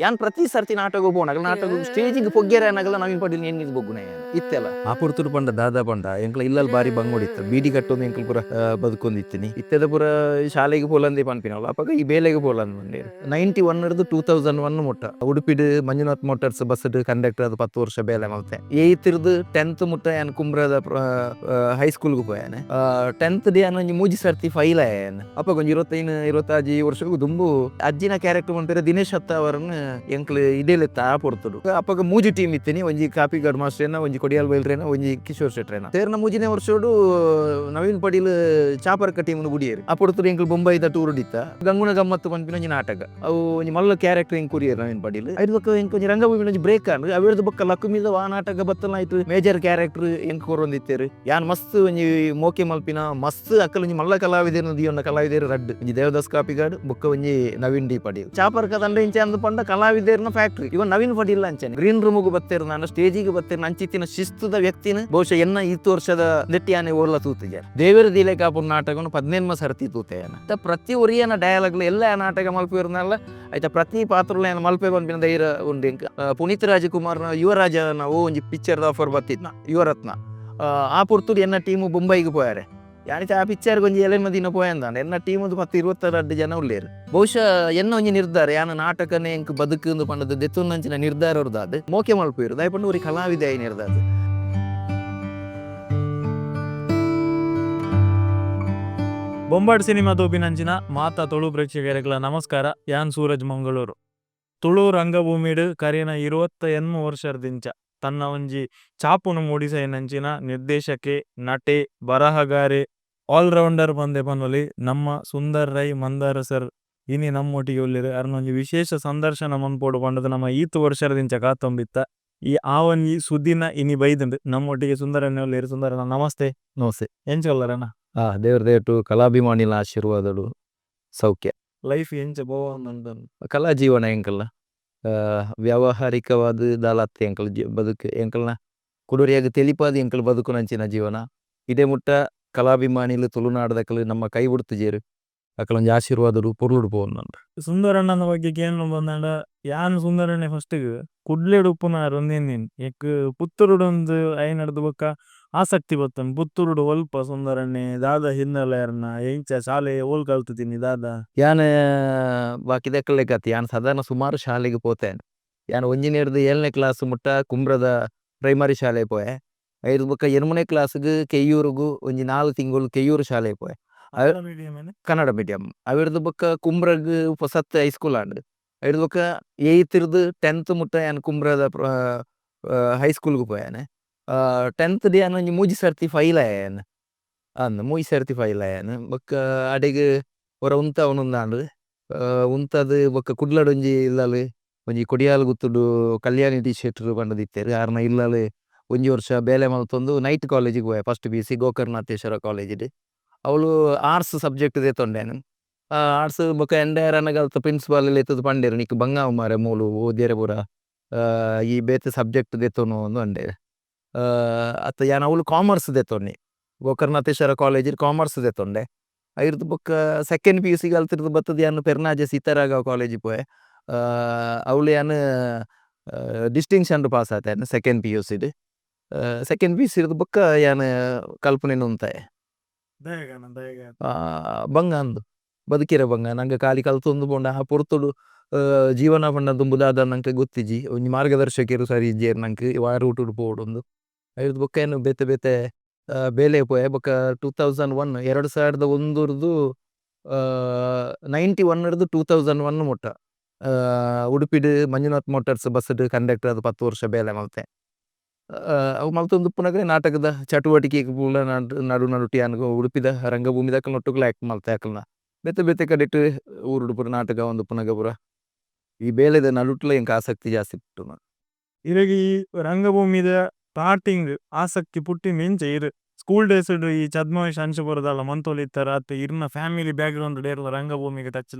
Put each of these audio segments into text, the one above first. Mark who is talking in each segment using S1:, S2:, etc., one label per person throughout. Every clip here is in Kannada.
S1: ಯಾನ್ ಪ್ರತಿ ಸರ್ತಿ ನಾಟಕ ಬೋನಾಗಲ ನಾಟಕ ಸ್ಟೇಜಿಗೆ ಪೊಗ್ಗೆರೆ ಅನ್ನಗಲ ನವೀನ್ ಪಾಟೀಲ್ ಏನ್ ಬೊಗ್ಗುನೆ ಇತ್ತೆಲ್ಲ ಆ ಪುರ್ತೂರು ಪಂಡ ದಾದಾ ಪಂಡ ಎಂಕ್ಲ ಇಲ್ಲಲ್ ಬಾರಿ ಬಂಗೋಡಿತ್ತು ಬೀಡಿ ಕಟ್ಟೊಂದು ಎಂಕ್ಲ ಪುರ ಬದುಕೊಂದಿತ್ತಿನಿ ಇತ್ತೆದ ಪುರ ಶಾಲೆಗೆ ಪೋಲಂದೆ ಪನ್ಪಿನವಲ್ಲ ಅಪ್ಪಾಗ ಈ ಬೇಲೆಗೆ ಪೋಲಂದ್ ಬಂದೇರು 91 ಹಿಡ್ದು 2001 ಮುಟ್ಟ ಉಡುಪಿಡ್ ಮಂಜುನಾಥ್ ಮೋಟರ್ಸ್ ಬಸ್ ಕಂಡಕ್ಟರ್ ಅದು 10 ವರ್ಷ ಬೇಲೆ ಮಲ್ತೆ 8th ಹಿಡ್ದು 10th ಮುಟ್ಟ ಯಾನ್ ಕುಮ್ರದ ಹೈಸ್ಕೂಲ್ಗೆ ಪೋಯಾನೆ 10th ಡೇ ಒಂಜಿ ಮೂಜಿ ಸರ್ತಿ ಫೈಲ್ ಆಯನ್ ಅಪ್ಪ ಕೊಂಚ 25-26 ವರ್ಷಗೂ ದುಂಬು ಅಜ್ಜಿನ ಕ್ಯಾರೆಕ್ಟರ್ ಮಂಪೇರ ದಿನೇಶ್ ಹತ್ತಾವರನ್ ಎಂಕ್ಲು ಇದೇಲೆತ್ತ ಆ ಪೊರ್ತುಡು ಅಪ್ಪಗ ಮೂಜಿ ಟೀಮ್ ಇತ್ತೀನಿ ಒಂಜಿ ಕಾಪಿಗಾಡ್ ಮಾಸ್ಟರ್ನ ಒಂಜಿ ಕೊಡಿಯಾಲ್ ಬೈಲ್ರೇನ ಒಂಜಿ ಕಿಶೋರ್ ಶೆಟ್ರೇನ ಸೇರ್ನ ಮೂಜಿನೇ ವರ್ಷೋಡು ನವೀನ್ ಪಾಟೀಲ್ ಚಾಪರ್ಕ ಟೀಮ್ನು ಗುಡಿಯೇರು ಆ ಪೊರ್ತುಡು ಎಂಕ್ಲು ಬೊಂಬೈದ ಟೂರ್ ಹಿಡಿತ ಗಂಗುನ ಗಮ್ಮತ್ತು ಪನ್ಪಿನ ಒಂಜಿ ನಾಟಕ ಅವು ಒಂಜಿ ಮಲ್ಲ ಕ್ಯಾರೆಕ್ಟರ್ ಎಂಕ್ ಕುರಿಯರ್ ನವೀನ್ ಪಾಟೀಲ್ ಐದು ಬಕ್ಕ ಎಂಕ್ ಒಂಜಿ ರಂಗಭೂಮಿ ಒಂಜಿ ಬ್ರೇಕ್ ಆನ್ ಅವೇರ್ದು ಬಕ್ಕ ಲಕ್ಕು ಮೀದ ಆ ನಾಟಕ ಬತ್ತಲ ಆಯ್ತು ಮೇಜರ್ ಕ್ಯಾರೆಕ್ಟರ್ ಎಂಕ್ ಕೊರೊಂದಿತ್ತೇರು ಯಾನ್ ಮಸ್ತ್ ಒಂಜಿ ಮೋಕೆ ಮಲ್ಪಿನ ಮಸ್ತ್ ಅಕ್ಕಲ್ ಒಂಜಿ ಮಲ್ಲ ಕಲಾವಿದರು ದಿಯೊಂದ ಕಲಾವಿದರು ರಡ್ ಒಂಜಿ ದೇವದಾಸ್ ಕಾಪಿಗಾಡ್ ಬೊಕ್ಕ ಒಂಜಿ ನವೀನ್ ಡಿ ಪಾಟೀಲ್ ಚಾಪರ್ಕ ತಂಡ ಇಂಚೆ ಅಂದು ಪಂಡ ಕಲಾವಿದರ್ನ ಫ್ಯಾಕ್ಟ್ರಿ ಇವನ್ ನವೀನ್ ಪಾಟೀಲ್ ಅಂಚನೆ ಗ್ರೀನ್ ರೂಮ್ಗೆ ಬತ್ತೇರು ನಾನು ಸ್ಟೇಜಿಗೆ ಬತ್ತೇರು ಅಂಚಿತ್ತಿನ ಶಿಸ್ತುದ ವ್ಯಕ್ತಿನ ಬಹುಶಃ ಎನ್ನ 2 ವರ್ಷದ ನೆಟ್ಟಿಯಾನೆ ಓರ್ಲ ತೂತಿಗೆ ದೇವರ ದಿಲೆ ಕಾಪುರ್ ನಾಟಕನು 15 ಸರ್ತಿ ತೂತೆಯನ ಪ್ರತಿ ಒರಿಯನ ಡಯಲಾಗ್ಲು ಎಲ್ಲ ನಾಟಕ ಮಲ್ಪಿರ್ನಲ್ಲ ಆಯ್ತಾ ಪ್ರತಿ ಪಾತ್ರಲ ಮಲ್ಪೆ ಬಂದಿನ ಧೈರ್ಯ ಉಂಡು ಪುನೀತ್ ರಾಜಕುಮಾರ್ನ ಯುವರಾಜನ ಒಂಜಿ ಪಿಕ್ಚರ್ದ ಆಫರ್ ಬತ್ತಿದ್ನ ಯುವರತ್ನ ಆ ಪುರ್ತುಡು ಎನ್ನ ಟೀಮು ಬೊಂಬೈಗೆ ಪೋಯಾರೆ ಯಾನಿತ ಆ ಪಿಕ್ಚರ್ ಒಂಜಿ ಎಲೆಮ ದಿನ ಪೋಯಂದಾಂಡ ಎನ್ನ ಟೀಮದು 10-22 ಜನ ಉಳ್ಳೇರು ಬಹುಶಃ ಎನ್ನ ಒಂಜಿ ನಿರ್ಧಾರ ಯಾನ ನಾಟಕನೇ ಎಂಕ್ ಬದುಕು ಪಂಡದ ದೆತ್ತುನಂಚಿನ ನಿರ್ಧಾರ ಅವ್ರದಾದ್ ಮೋಕೆ ಮಲ್ಪಿರು ದಯಪಂಡು ಅವ್ರಿಗೆ ಕಲಾವಿದ ನಿರ್ಧಾರ
S2: ಬೊಂಬಾಟ್ ಸಿನಿಮಾ ತೋಪಿನಂಚಿನ ಮಾತಾ ತುಳು ಪ್ರೇಕ್ಷಕರಿಗೆಲ್ಲ ನಮಸ್ಕಾರ. ಯಾನ್ ಸೂರಜ್ ಮಂಗಳೂರು. ತುಳು ರಂಗಭೂಮಿಡ್ ಕರಿನ 28 ವರ್ಷದಿಂಚ ತನ್ನ ಒಂಜಿ ಚಾಪುನು ಮೂಡಿಸೈನಂಚಿನ ನಿರ್ದೇಶಕೆ, ನಟೆ, ಬರಹಗಾರೆ, ಆಲ್ರೌಂಡರ್ ಪಂದೆ ಪನ್ವಲಿ ನಮ್ಮ ಸುಂದರ್ ರೈ ಮಂದಾರ ಸರ್ ಇನಿ ನಮ್ಮೊಟ್ಟಿಗೆ ಉಳ್ಳಿರು. ಅರ್ನೊಂಜಿ ವಿಶೇಷ ಸಂದರ್ಶನ ಮನ್ಪೋಡು ಪಂಡದ ನಮ್ಮ 8 ವರ್ಷದಿಂದ ಕಾತೊಂಬಿತ್ತ ಈ ಆ ಒಂಜಿ ಸುದ್ದಿನ ಇನಿ ಬೈದಂಡು ನಮ್ಮೊಟ್ಟಿಗೆ ಸುಂದರನೇ ಉಳ್ಳಿರು. ಸುಂದರನ ನಮಸ್ತೆ.
S1: ನೋಸೆ
S2: ಎಂಚೊಲ್ಲರನ
S1: ದೇವ್ರ ದೇಟು ಕಲಾಭಿಮಾನಿಲ ಆಶೀರ್ವಾದಗಳು ಸೌಖ್ಯ
S2: ಲೈಫ್ ಎಂಚ ಬೋವಂದ
S1: ಕಲಾ ಜೀವನ ಎಂಕಲ್ಲ ವ್ಯಾವಹಾರಿಕವಾದ ದಾಲತ್ತೆ ಎಂಕಲ್ ಬದುಕು ಎಂಕಲ್ನ ಕುಡುರಿಯಾಗ ತೆಲಿಪಾದ ಎಂಕಲ್ ಬದುಕು ನಂಚಿನ ಜೀವನ ಇದೇ ಮುಟ್ಟ ಕಲಾಭಿಮಾನಿಲು ತುಳುನಾಡದಕ್ಕಲು ನಮ್ಮ ಕೈ ಬಿಡ್ತಿಜೇರು ಅಕ್ಕಲೊಂಜಿ ಆಶೀರ್ವಾದಡು ಪೊರ್ಲುಡು ಪೋವನ್ನ
S2: ಸುಂದರಣ್ಣನ ಬಗ್ಗೆ ಕೇಳಲು ಬಂದಾಂಡ ಯಾನ್ ಸುಂದರಣ್ಣೆ ಫಸ್ಟ್ ಕುಡ್ಲೆಡು ಉಪ್ಪುನಾರು ಒಂದೇನೇನು ಎಕ್ ಪುತ್ತೂರುಡೊಂದು ಐನಡ್ದು ಬೊಕ್ಕ ಆಸಕ್ತಿ ಬತ್ತನ್ ಪುತ್ತೂರುಡು ಒಲ್ಪ ಸುಂದರಣ್ಣೆ ದಾದ ಹಿನ್ನೆಲೆಯರ್ನ ಎಂಚ ಶಾಲೆ ಓಲ್ ಕಲ್ತಿದ್ದೀನಿ ದಾದ
S1: ಯಾನ್ ಬಾಕಿದಕ್ಕಲೆ ಕತ್ತಿ ಯಾನ್ ಸಾಧಾರಣ ಸುಮಾರು ಶಾಲೆಗೆ ಪೋತೇನೆ ಯಾನ್ ಒಂಜಿನೇರ್ದು 7ನೇ ಕ್ಲಾಸ್ ಮುಟ್ಟ ಕುಮ್ರದ ಪ್ರೈಮರಿ ಶಾಲೆ ಪೋಯೆ ಐದು ಬೊಕ್ಕ 8ನೇ ಕ್ಲಾಸ್ಗೆ ಕೆಯ್ಯೂರಿಗೂ ಒಂಜಿ 4 ತಿಂಗಳು ಕೆಯ್ಯೂರು ಶಾಲೆ ಪೋಯೆ ಕನ್ನಡ ಮೀಡಿಯಂ ಅವಿರ್ದು ಬೊಕ್ಕ ಕುಮ್ರಗ್ ಪೊಸತ್ ಹೈಸ್ಕೂಲ್ ಆಂಡ್ ಐದು ಬೊಕ್ಕ 8th ಹಿಡ್ದು 10th ಮುಟ್ಟ ಯಾನ್ ಕುಮ್ರದ ಹೈಸ್ಕೂಲ್ಗೆ ಪೋಯಾನೆ 10th ಡೇ ಒಂಜಿ ಮೂಜಿ ಸರ್ತಿ ಫೈಲ್ ಆಯನ್ ಮೂಜಿ ಸರ್ತಿ ಫೈಲ್ ಆಯನ್ ಬೊಕ್ಕ ಅಡೆಗ್ ಒರ ಉಂತ ಅವನೊಂದಾಂಡ್ ಉಂತದು ಬೊಕ್ಕ ಕುಡ್ಲಡ್ ಒಂಜಿ ಇಲ್ಲಲ್ ಒಂಜಿ ಕೊಡಿಯಾಲ್ ಗುತ್ತುಡು ಕಲ್ಯಾಣಿ ಟೀಶರ್ಟ್ ಪಂಡದಿತ್ತೇರು ಆರ್ನ ಇಲ್ಲಲ್ ಒಂಜಿ ವರ್ಷ ಬೇಲೆ ಮಲ್ತೊಂದು ನೈಟ್ ಕಾಲೇಜಿಗೆ ಪೋಯ ಫಸ್ಟ್ PUC ಗೋಕರ್ಣಾಥೇಶ್ವರ ಕಾಲೇಜಿಡ್ ಅವಳು ಆರ್ಟ್ಸ್ ಸಬ್ಜೆಕ್ಟ್ ದೇತೊಂಡೇನು ಆರ್ಟ್ಸ್ ಬೊಕ್ಕ ಎಂಡೇರ್ ಅನ್ನಗಲ್ತ ಪ್ರಿನ್ಸಿಪಾಲ್ ಎತ್ತದು ಪಂಡೇರು ನಿಕ್ ಬಂಗಾವ ಮಾರೆ ಮೂಲು ಓದ್ಯರೆ ಪೂರ ಈ ಬೇತೆ ಸಬ್ಜೆಕ್ಟ್ ದೇತೊನು ಒಂದು ಅಂಡೇರು ಅತ್ತ ಯಾನ್ ಅವಳು ಕಾಮರ್ಸ್ ದೇತೊನ್ನಿ ಗೋಕರ್ಣಾಥೇಶ್ವರ ಕಾಲೇಜಿಡ್ ಕಾಮರ್ಸ್ ದೇತೊಂಡೆ ಐರ್ದು ಬೊಕ್ಕ ಸೆಕೆಂಡ್ PUC ಕಲ್ತಿರ್ದು ಬತ್ತದ ಯಾನ್ ಪೆರ್ನಾಜೆ ಸೀತಾರಾಘವ ಕಾಲೇಜಿಗೆ ಪೋಯೆ ಅವಳು ಯಾನ್ ಡಿಸ್ಟಿಂಕ್ಷನ್ ಪಾಸ್ ಆತೇನು ಸೆಕೆಂಡ್ PUCಡ್ ಸೆಕೆಂಡ್ PUC ಇರ್ದು ಬೊಕ್ಕ ಯಾನ್ ಕಲ್ಪನೆನು ಉಂತಾಯೆ ಬಂಗ ಅಂದು ಬದುಕಿರ ಬಂಗ ನಂಗೆ ಖಾಲಿ ಕಲ್ತೊಂದು ಪೋಂಡ ಆ ಪೊರ್ತುಡು ಜೀವನ ಪಂಡ ದುಂಬುದಾದ ನಂಗೆ ಗೊತ್ತಿಜಿ ಒಂಜಿ ಮಾರ್ಗದರ್ಶಕರು ಸರಿ ಇಜ್ಜೇರು ನಂಗೆ ಆ ರೂಟುಡು ಪೋವೊಂದು ಐದು ಬೊಕ್ಕ ಏನು ಬೇತೆ ಬೇತೆ ಬೇಲೆ ಪೋಯೆ ಬೊಕ್ಕ 2001 2001 91 ಹಿಡ್ದು 2001 ಮುಟ್ಟ ಉಡುಪಿಡ್ ಮಂಜುನಾಥ್ ಮೋಟರ್ಸ್ ಬಸ್ ಕಂಡಕ್ಟರ್ ಅದು 10 ವರ್ಷ ಬೇಲೆ ಮಲ್ತೆ ಅವು ಮಲ್ತೊಂದು ಉಪ್ಪುನಗರೆ ನಾಟಕದ ಚಟುವಟಿಕೆ ಪೂಲ ನಡು ನಡುಟಿ ಅನ್ಗೋ ಉಡುಪಿದ ರಂಗಭೂಮಿದಕ್ಕ ನೊಟ್ಟುಗ್ಲ ಆಕ್ಟ್ ಮಲ್ತೆ ಅಕಲ್ನ ಬೇತೆ ಬೇತೆ ಕಡೆಟ್ ಊರುಡು ಪುರ ನಾಟಕ ಒಂದು ಉಪ್ಪುನಗ ಪುರ ಈ ಬೇಲೆದ ನಡುಟ್ಲ ಎಂಕ ಆಸಕ್ತಿ ಜಾಸ್ತಿ ಪುಟ್ಟು
S2: ಇರಗ ಈ ರಂಗಭೂಮಿದ ಸ್ಟಾರ್ಟಿಂಗ್ ಆಸಕ್ತಿ ಪುಟ್ಟಿ ಮಿಂಚ ಇರು ಸ್ಕೂಲ್ ಡೇಸ್ ಈ ಛದ್ಮವೇಶ ಅಂಶಪುರದಲ್ಲ ಮಂತೋಲಿತ್ತರ ಅತ್ತ ಇರ್ನ ಫ್ಯಾಮಿಲಿ ಬ್ಯಾಕ್ ಗ್ರೌಂಡ್ ಡೇರ್ಲ ರಂಗಭೂಮಿಗೆ ಟಚ್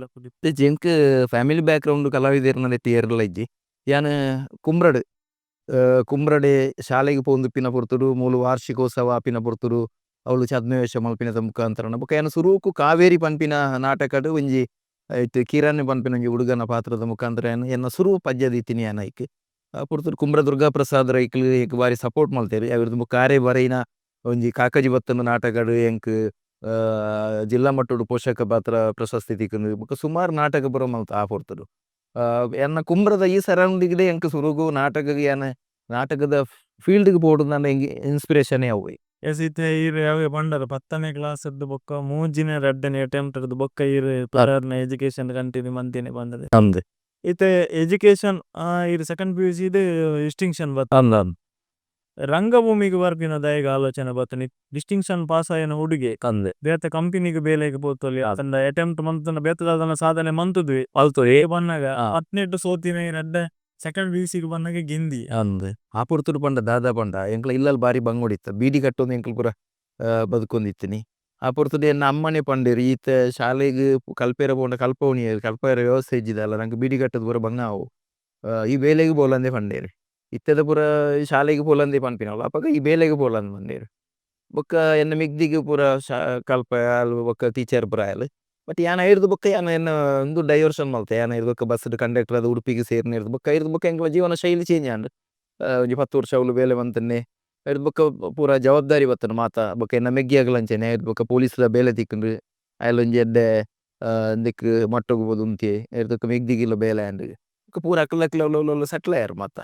S1: ಜೆಂಕ್ ಫ್ಯಾಮಿಲಿ ಬ್ಯಾಕ್ ಗ್ರೌಂಡ್ ಕಲಾವಿದರ್ನ ನೆಟ್ಟಿ ಏರ್ಲ ಇಜ್ಜಿ ಯಾನ್ ಕುಮ್ರಡ್ ಕುಮ್ರಡೆ ಶಾಲೆಗೆ ಪೋಂದು ಪಿನ ಪೊರ್ತುಡು ಮೂಲು ವಾರ್ಷಿಕೋತ್ಸವ ಆಪಿನ ಪೊರ್ತುಡು ಅವಳು ಛದ್ಮವೇಶ ಮಲ್ಪಿನದ ಮುಖಾಂತರ ಬೊಕ ಯಾನ್ ಸುರೂಕು ಕಾವೇರಿ ಪನ್ಪಿನ ನಾಟಕಡ್ ಒಂಜಿ ಐಟ್ ಕಿರಾಣಿ ಪನ್ಪಿನ ಒಂಜಿ ಹುಡುಗನ ಪಾತ್ರದ ಮುಖಾಂತರ ಎನ್ನ ಸುರುವು ಪದ್ಯದ ಇತ್ತಿನಿ ಐಕ್ ಪುರ್ತೂರು ಕುಂಬ್ರ ದುರ್ಗಾ ಪ್ರಸಾದ್ ರೈಕ್ಲ್ ಏಕ್ ಬಾರಿ ಸಪೋರ್ಟ್ ಮಲ್ತೇರಿ ಅವ್ರದ್ದು ಮುಖಾರೆ ಬರೆಯಿನ ಒಂಜಿ ಕಾಕಜಿ ಬತ್ತನ ನಾಟಕಡ್ ಎಂಕ್ ಜಿಲ್ಲಾ ಮಟ್ಟದ ಪೋಷಕ ಪಾತ್ರ ಪ್ರಶಸ್ತಿ ತಿಕ್ಕುಂಡು ಬೊಕ ಸುಮಾರು ನಾಟಕ ಪೂರ ಮಲ್ತ ಆ ಪೊರ್ತುಡು ಎನ್ನ ಕುಂಬ್ರದ ಈ ಸರೌಂಡಿಂಗ್ಡೆ ಎಂಕ್ ಸುರುಗು ನಾಟಕಗ್ ಯಾನ್ ನಾಟಕದ ಫೀಲ್ಡ್ಗ್ ಪೋಡು ನನ್ನ ಇನ್ಸ್ಪಿರೇಷನ್ ಅವು.
S2: ಎಸ್ ಇತ್ತೆ ಈರ್ ಯಾವೆ ಪಂಡರ 10ನೇ ಕ್ಲಾಸ್ ಬೊಕ್ಕ ಮೂಜಿನೆ 2ನೇ ಅಟೆಂಪ್ಟ್ ಬೊಕ್ಕ ಈರ್ ಪುರಾರ್ನ ಎಜುಕೇಶನ್ ಕಂಟಿನ್ಯೂ ಮಂತಿನಿ ಬಂದದೆ
S1: ಅಂದ್
S2: ಇತ್ತೆ ಎಜುಕೇಶನ್ ಈರ್ ಸೆಕೆಂಡ್ PUC ಡ್ ಡಿಸ್ಟಿಂಕ್ಷನ್ ಬತ್ತ
S1: ಅಂದ್ ಅಂದ್
S2: ರಂಗಭೂಮಿಗೆ ಬರ್ಪಿನ ದಯಗ ಆಲೋಚನೆ ಬತ್ತನಿ ಡಿಸ್ಟಿಂಕ್ಷನ್ ಪಾಸ್ ಆಯನ ಹುಡುಗೆ
S1: ಅಂದ್
S2: ಬೇತೆ ಕಂಪನಿಗೆ ಬೇಲೆಗೆ ಪೋತೊಲಿ ಅತಂಡ ಅಟೆಂಪ್ಟ್ ಮಂತನ ಬೇತದಾದನ ಸಾಧನೆ ಮಂತುದ್ವಿ
S1: ಅಲ್ತೊರಿ
S2: ಬನ್ನಾಗ 18 ಸೋತಿನ ರಡ್ಡೆ ಸೆಕೆಂಡ್ PUC ಗೆ ಬನ್ನಾಗ ಗಿಂದಿ
S1: ಅಂದ್ ಆ ಪುರ್ತುಡು ಪಂಡ ದಾದ ಪಂಡ ಎಂಕ್ಲ ಇಲ್ಲಲ್ ಬಾರಿ ಬಂಗೊಡಿತ್ತ ಬೀಡಿ ಕಟ್ಟೊಂದು ಎಂಕ್ಲ ಪೂರ ಬದುಕೊಂದಿತ್ತಿನಿ ಆ ಪುರ್ತುಡು ಎನ್ನ ಅಮ್ಮನೆ ಪಂಡೇರು ಈತ ಶಾಲೆಗ್ ಕಲ್ಪೆರ ಪೋಂಡ ಕಲ್ಪವನಿ ಕಲ್ಪೆರ ವ್ಯವಸ್ಥೆ ಇಜ್ಜಿದಲ್ಲ ನಂಗೆ ಬೀಡಿ ಕಟ್ಟದ್ ಪೂರ ಬಂಗಾವು ಈ ಬೇಲೆಗ್ ಬೋಲಂದೆ ಪಂಡೇರು ಇತ್ತೆದ ಪೂರ ಶಾಲೆಗ್ ಪೋಲಂದೆ ಪನ್ಪಿನವಳು ಅಪಗ ಈ ಬೇಲೆಗ್ ಬೋಲಂದ್ ಪಂಡೇರು ಬೊಕ್ಕ ಎನ್ನ ಮಿಗ್ದಿಗ್ ಪೂರ ಕಲ್ಪ ಅಲ್ ಬೊಕ್ಕ ಟೀಚರ್ ಪೂರ ಆಯಲ್ ಬಟ್ ಯಾನ ಐರ್ದು ಬೊಕ್ಕ ಯಾನ ಎನ್ನ ಒಂದು ಡೈವರ್ಷನ್ ಮಲ್ತೆ ಯಾನ ಐರ್ದು ಬೊಕ್ಕ ಬಸ್ ಕಂಡಕ್ಟರ್ ಅದು ಉಡುಪಿಗೆ ಸೇರ್ನಿರ್ದು ಬೊಕ್ಕ ಐರ್ದು ಬೊಕ್ಕ ಎಂಕ್ಲ ಜೀವನ ಶೈಲಿ ಚೇಂಜ್ ಆಂಡ್ ಒಂಜಿ 10 ವರ್ಷ ಅವಳು ಬೇಲೆ ಬಂತನ್ನೆ ಐರ್ದು ಬೊಕ್ಕ ಪೂರ ಜವಾಬ್ದಾರಿ ಬತ್ತನ ಮಾತ ಬೊಕ್ಕ ಎನ್ನ ಮೆಗ್ಗಿ ಆಗ್ಲಂಚೆನೆ ಐರ್ದು ಬೊಕ್ಕ ಪೊಲೀಸ್ದ ಬೇಲೆ ತಿಕ್ಕುಂಡು ಅಯ್ಲ್ ಒಂಜಿ ಎಡ್ಡೆ ದಿಕ್ ಮಟ್ಟೋಗ್ ಬೋದು ಉಂತಿ ಐರ್ದು ಮೆಗ್ದಿಗಿಲ್ಲ ಬೇಲೆ ಆಂಡ್ ಪೂರ ಅಕ್ಲಕ್ಲ ಸೆಟ್ಲ್ ಆಯರ್ ಮಾತ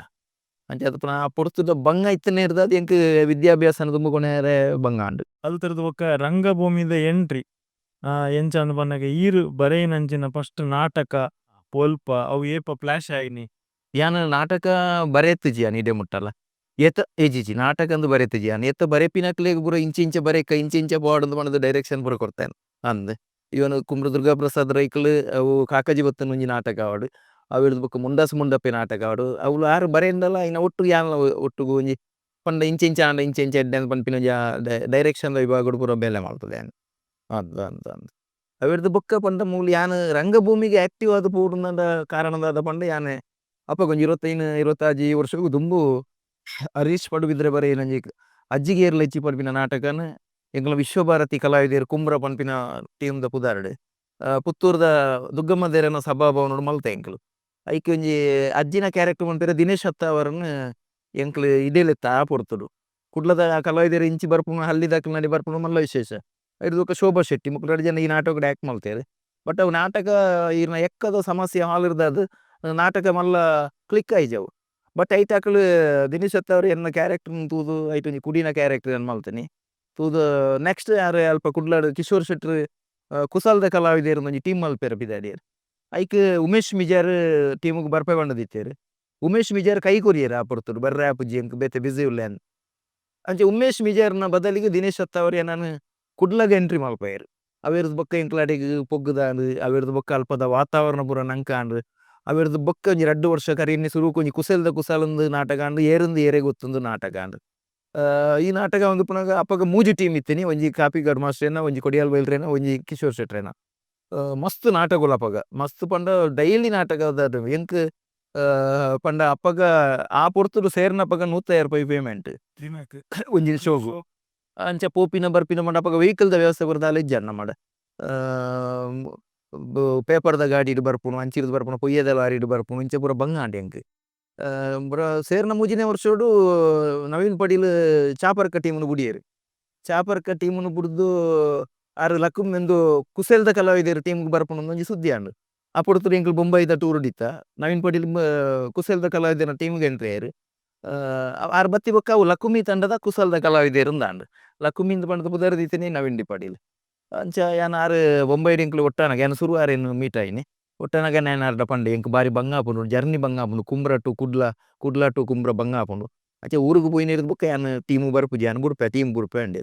S1: ಅಂಚ ಅದು ಪುನಃ ಪೊರ್ತುದ ಬಂಗ ಇತ್ತನೆ ಇರ್ದ ಅದು ಎಂಕ್ ವಿದ್ಯಾಭ್ಯಾಸನ ತುಂಬ ಕೊನೆಯರೆ ಬಂಗ ಆಂಡ್
S2: ಅಲ್ತರದು ಬೊಕ್ಕ ರಂಗಭೂಮಿದ ಎಂಟ್ರಿ ಎಂಚ ಅಂದ್ ಬನ್ನಾಗ ಈರು ಬರೆಯಿನಂಚಿನ ಫಸ್ಟ್ ನಾಟಕ ಪೊಲ್ಪ ಅವು ಏಪ ಫ್ಲಾಶ್ ಆಯ್ನಿ
S1: ಯಾನ ನಾಟಕ ಬರೆಯತ್ತಿಜಿ ಯಾನ್ ಇಡೆ ಮುಟ್ಟಲ್ಲ ಏತ ಏಜಿಜಿ ನಾಟಕ ಅಂದು ಬರೆಯತ್ತಿಜಿ ಯಾನ್ ಏತ ಬರೆಪಿನಕ್ಲೆಗ್ ಪೂರ ಇಂಚ ಬರೆಕ ಇಂಚ ಬಾಡ್ ಪಂಡದ ಡೈರೆಕ್ಷನ್ ಪೂರ ಕೊಡ್ತಾನೆ ಅಂದ್ ಇವನು ಕುಂಬ್ರ ದುರ್ಗಾ ಪ್ರಸಾದ್ ರೈಕ್ಲ್ ಅವು ಕಾಕಜಿ ಬತ್ತನ ಒಂಜಿ ನಾಟಕ ಆವಡ್ ಅವಿರ್ದು ಬೊಕ್ಕ ಮುಂಡಾಸ್ ಮುಂಡಪ್ಪೆ ನಾಟಕ ಆವಡ್ ಅವ್ಲು ಆರು ಬರೆಯಂದಲ್ಲ ಇನ್ನ ಒಟ್ಟು ಯಾನ ಒಟ್ಟುಗು ಒಂಜಿ ಪಂಡ ಇಂಚ ಆಂಡ ಇಂಚ ಎಡ್ಡೆ ಅಂತ ಪನ್ಪಿನ ಡೈರೆಕ್ಷನ್ ವಿಭಾಗಡ್ ಪೂರ ಬೇಲೆ ಮಾಡ್ತದೆ ಯಾನ್ ಅಂದ್ ಅಂದ್ ಅಂದ್ ಅವಿರ್ದು ಬೊಕ್ಕ ಪಂಡ ಮೂಲ ಯಾನ್ ರಂಗಭೂಮಿಗೆ ಆಕ್ಟಿವ್ ಆದ್ ಪೂರ್ಣದ ಕಾರಣದಾದ ಪಂಡ ಯಾನೆ ಅಪ್ಪಗ ಒಂಜಿ 25-26 ವರ್ಷಗು ದುಂಬು ಹರೀಶ್ ಪಡುಬಿದ್ರೆ ಬರೆ ನಂಜಿ ಅಜ್ಜಿಗೆ ಏರ್ಲ ಇಚ್ಚಿ ಪಡ್ಪಿನ ನಾಟಕನ್ ಎಂಕ್ಲ ವಿಶ್ವಭಾರತಿ ಕಲಾವಿದೆರ್ ಕುಂಬ್ರ ಪನ್ಪಿನ ಟೀಮ್ದ ಪುದಾರ್ಡ್ ಪುತ್ತೂರ್ದ ದುಗ್ಗಮ್ಮ ದೇರನ ಸಭಾಭವನಡ್ ಮಲ್ತ ಎಂಕ್ಲು ಐಕ್ ಒಂಜಿ ಅಜ್ಜಿನ ಕ್ಯಾರೆಕ್ಟರ್ ಪನ್ಪೆರ ದಿನೇಶ್ ಅತ್ತಾವರನ್ ಎಂಕ್ಲು ಇಡೆಲೆತ್ತ ಆ ಪೊರ್ತುಡು ಕುಡ್ಲದ ಕಲಾವಿದೆರ್ ಇಂಚಿ ಬರ್ಪುನ ಹಲ್ಲಿದಕ್ಲ್ ನಡಿ ಬರ್ಪುನ ಮಲ್ಲ ವಿಶೇಷ ಐರ್ದು ಶೋಭಾ ಶೆಟ್ಟಿ ಮುಕ್ಳು 2 ಜನ ಈ ನಾಟಕಡ್ ಆಕ್ಟ್ ಮಲ್ತೇರು ಬಟ್ ಅವು ನಾಟಕ ಈರ್ನ ಎಕ್ಕದ ಸಮಸ್ಯೆ ಹಾಲಿರ್ದಾದ್ ನಾಟಕ ಮಲ್ಲ ಕ್ಲಿಕ್ ಆಯ್ಜವು ಬಟ್ ಐತಾಕಲ್ ದಿನೇಶ್ ಅತ್ತವ್ರು ಎನ್ನ ಕ್ಯಾರೆಕ್ಟರ್ ತೂದು ಐಟ್ ಒಂಜಿ ಕುಡಿನ ಕ್ಯಾರೆಕ್ಟರ್ ಅನ್ ಮಲ್ತನಿ ತೂದು ನೆಕ್ಸ್ಟ್ ಯಾರು ಅಲ್ಪ ಕುಡ್ಲಾಡ್ ಕಿಶೋರ್ ಶೆಟ್ರ್ ಕುಸಲ್ದ ಕಲಾವಿದೆರ್ ಒಂಜಿ ಟೀಮ್ ಮಲ್ಪೆರ ಪಿದಾಡಿಯರ್ ಐಕ್ ಉಮೇಶ್ ಮಿಜಾರ್ ಟೀಮ್ಗ್ ಬರ್ಪೆ ಬಂಡದಿತ್ತೇರು ಉಮೇಶ್ ಮಿಜಾರ್ ಕೈ ಕೊರಿಯರ್ ಆ ಪೊರ್ತುಡು ಬರ್ರೆ ಆಪುಜಿ ಎಂಕ್ ಬೇತೆ ಬಿಸಿ ಉಲ್ಲೆ ಅಂಚೆ ಉಮೇಶ್ ಮಿಜಾರ್ನ ಬದಲಿಗೆ ದಿನೇಶ್ ಅತ್ತವ್ರು ಏನಾನು ಕುಡ್ಲಗ್ ಎಂಟ್ರಿ ಮಲ್ಪೆರ್ ಅವೆರ್ದು ಬೊಕ್ಕ ಎಂಕ್ಲಾಡಿಗ್ ಪೊಗ್ಗುದಾಂಡ್ ಅವೆರ್ದು ಬೊಕ್ಕ ಅಲ್ಪದ ವಾತಾವರಣ ಪೂರ ನಂಕಾಂಡ್ ಅವೆರ್ದು ಬೊಕ್ಕ ಒಂಜಿ 2 ವರ್ಷ ಕರಿಯನ್ನಿ ಸುರುಕು ಒಂಜಿ ಕುಸಲ್ದ ಕುಸಲಂದು ನಾಟಕ ಆಂಡ್ ಏರುಂದು ಏರೆ ಗೊತ್ತುಂದು ನಾಟಕ ಆಂಡ್ ಈ ನಾಟಕ ಒಂದು ಪುನಗ ಅಪ್ಪಗ ಮೂಜಿ ಟೀಮ್ ಇತ್ತಿನಿ ಒಂಜಿ ಕಾಪಿಗಡ್ ಮಾಸ್ಟರ್ನ ಒಂಜಿ ಕೊಡಿಯಾಲ್ ಬೈಲ್ರೇನ ಒಂಜಿ ಕಿಶೋರ್ ಶೆಟ್ರೇನ ಮಸ್ತ್ ನಾಟಕಗಳು ಅಪ್ಪಗ ಮಸ್ತ್ ಪಂಡ ಡೈಲಿ ನಾಟಕ ಎಂಕ್ ಪಂಡ ಅಪ್ಪಗ ಆ ಪೊರ್ತುಡು ಸೇರ್ನಪ್ಪಗ 150 ಪೇಮೆಂಟ್ ಒಂಜಿ ಶೋಗು ಅಂಚ ಪೋಪಿನ ಬರ್ಪಿನ ಪಂಡ ಅಪ್ಪಗ ವೆಹಿಕಲ್ದ ವ್ಯವಸ್ಥೆ ಬರ್ತಲ್ಲ ಇಜ್ಜಾನ ನಮ್ಮಡ ಪೇಪರ್ದ ಗಾಡಿಡ್ ಬರ್ಪುನು ಅಂಚಿರ್ದು ಬರ್ಪುನು ಪೊಯ್ಯದ ಲಾರಿಡ್ ಬರ್ಪುನು ಇಂಚ ಪೂರ ಬಂಗಾಂಡ್ ಎಂಕ್ ಪೂರ ಸೇರ್ನ ಮುಜಿನೆ ವರ್ಷೋಡು ನವೀನ್ ಪಡೀಲ್ ಚಾಪರ್ಕ ಟೀಮ್ನು ಬುಡಿಯೇರು ಚಾಪರ್ಕ ಟೀಮ್ನು ಬುಡ್ದು ಆರು ಲಕ್ಕುಮ್ ಎಂದು ಕುಸೆಲ್ದ ಕಲಾವಿದೆರ್ ಟೀಮ್ಗ್ ಬರ್ಪುನು ಒಂಜಿ ಸುದ್ದಿ ಆಂಡ್ ಆ ಪೊರ್ತುಡು ಎಂಕ್ಲು ಬೊಂಬೈದ ಟೂರ್ ಡಿತ್ತ ನವೀನ್ ಪಡೀಲ್ ಕುಸೆಲ್ದ ಕಲಾವಿದೆರ್ನ ಟೀಮ್ಗೆ ಎಂಟ್ರಿ ಆಯರ್ ಆರು ಬತ್ತಿ ಬೊಕ್ಕ ಅವು ಲಕ್ಕುಮಿ ತಂಡದ ಕುಸಲ್ದ ಕಲಾವಿದೆರ್ ಅಂದಾಂಡ್ ಲಕ್ಕುಮಿಂದ ಪಂಡದ ಪುದರ್ ದಿತ್ತನೆ ನವೀನ್ ಡಿ ಪಡೀಲ್ ಅಂಚ ಯಾನ್ ಆರು ಬೊಂಬೈಡ್ ಎಂಕ್ಲು ಒಟ್ಟಾನಗ ಯಾನ್ ಸುರು ಆರೇನು ಮೀಟ್ ಆಯ್ನಿ ಒಟ್ಟಾನಗ ನಾನು ಆರ್ಡ ಪಂಡೆ ಎಂಕ್ ಬಾರಿ ಬಂಗಾಪುಂಡು ಜರ್ನಿ ಬಂಗಾಪುಂಡು ಕುಂಬ್ರ ಟು ಕುಡ್ಲ ಟು ಕುಂಬ್ರ ಬಂಗಾಪುಂಡು ಅಂಚೆ ಊರುಗು ಪೋಯಿನಿರ್ದು ಬೊಕ್ಕ ಯಾನ್ ಟೀಮು ಬರ್ಪುಜಿ ಯಾನ್ ಬುಡ್ಪೆ ಟೀಮ್ ಬುಡ್ಪೆ ಅಂಡೆ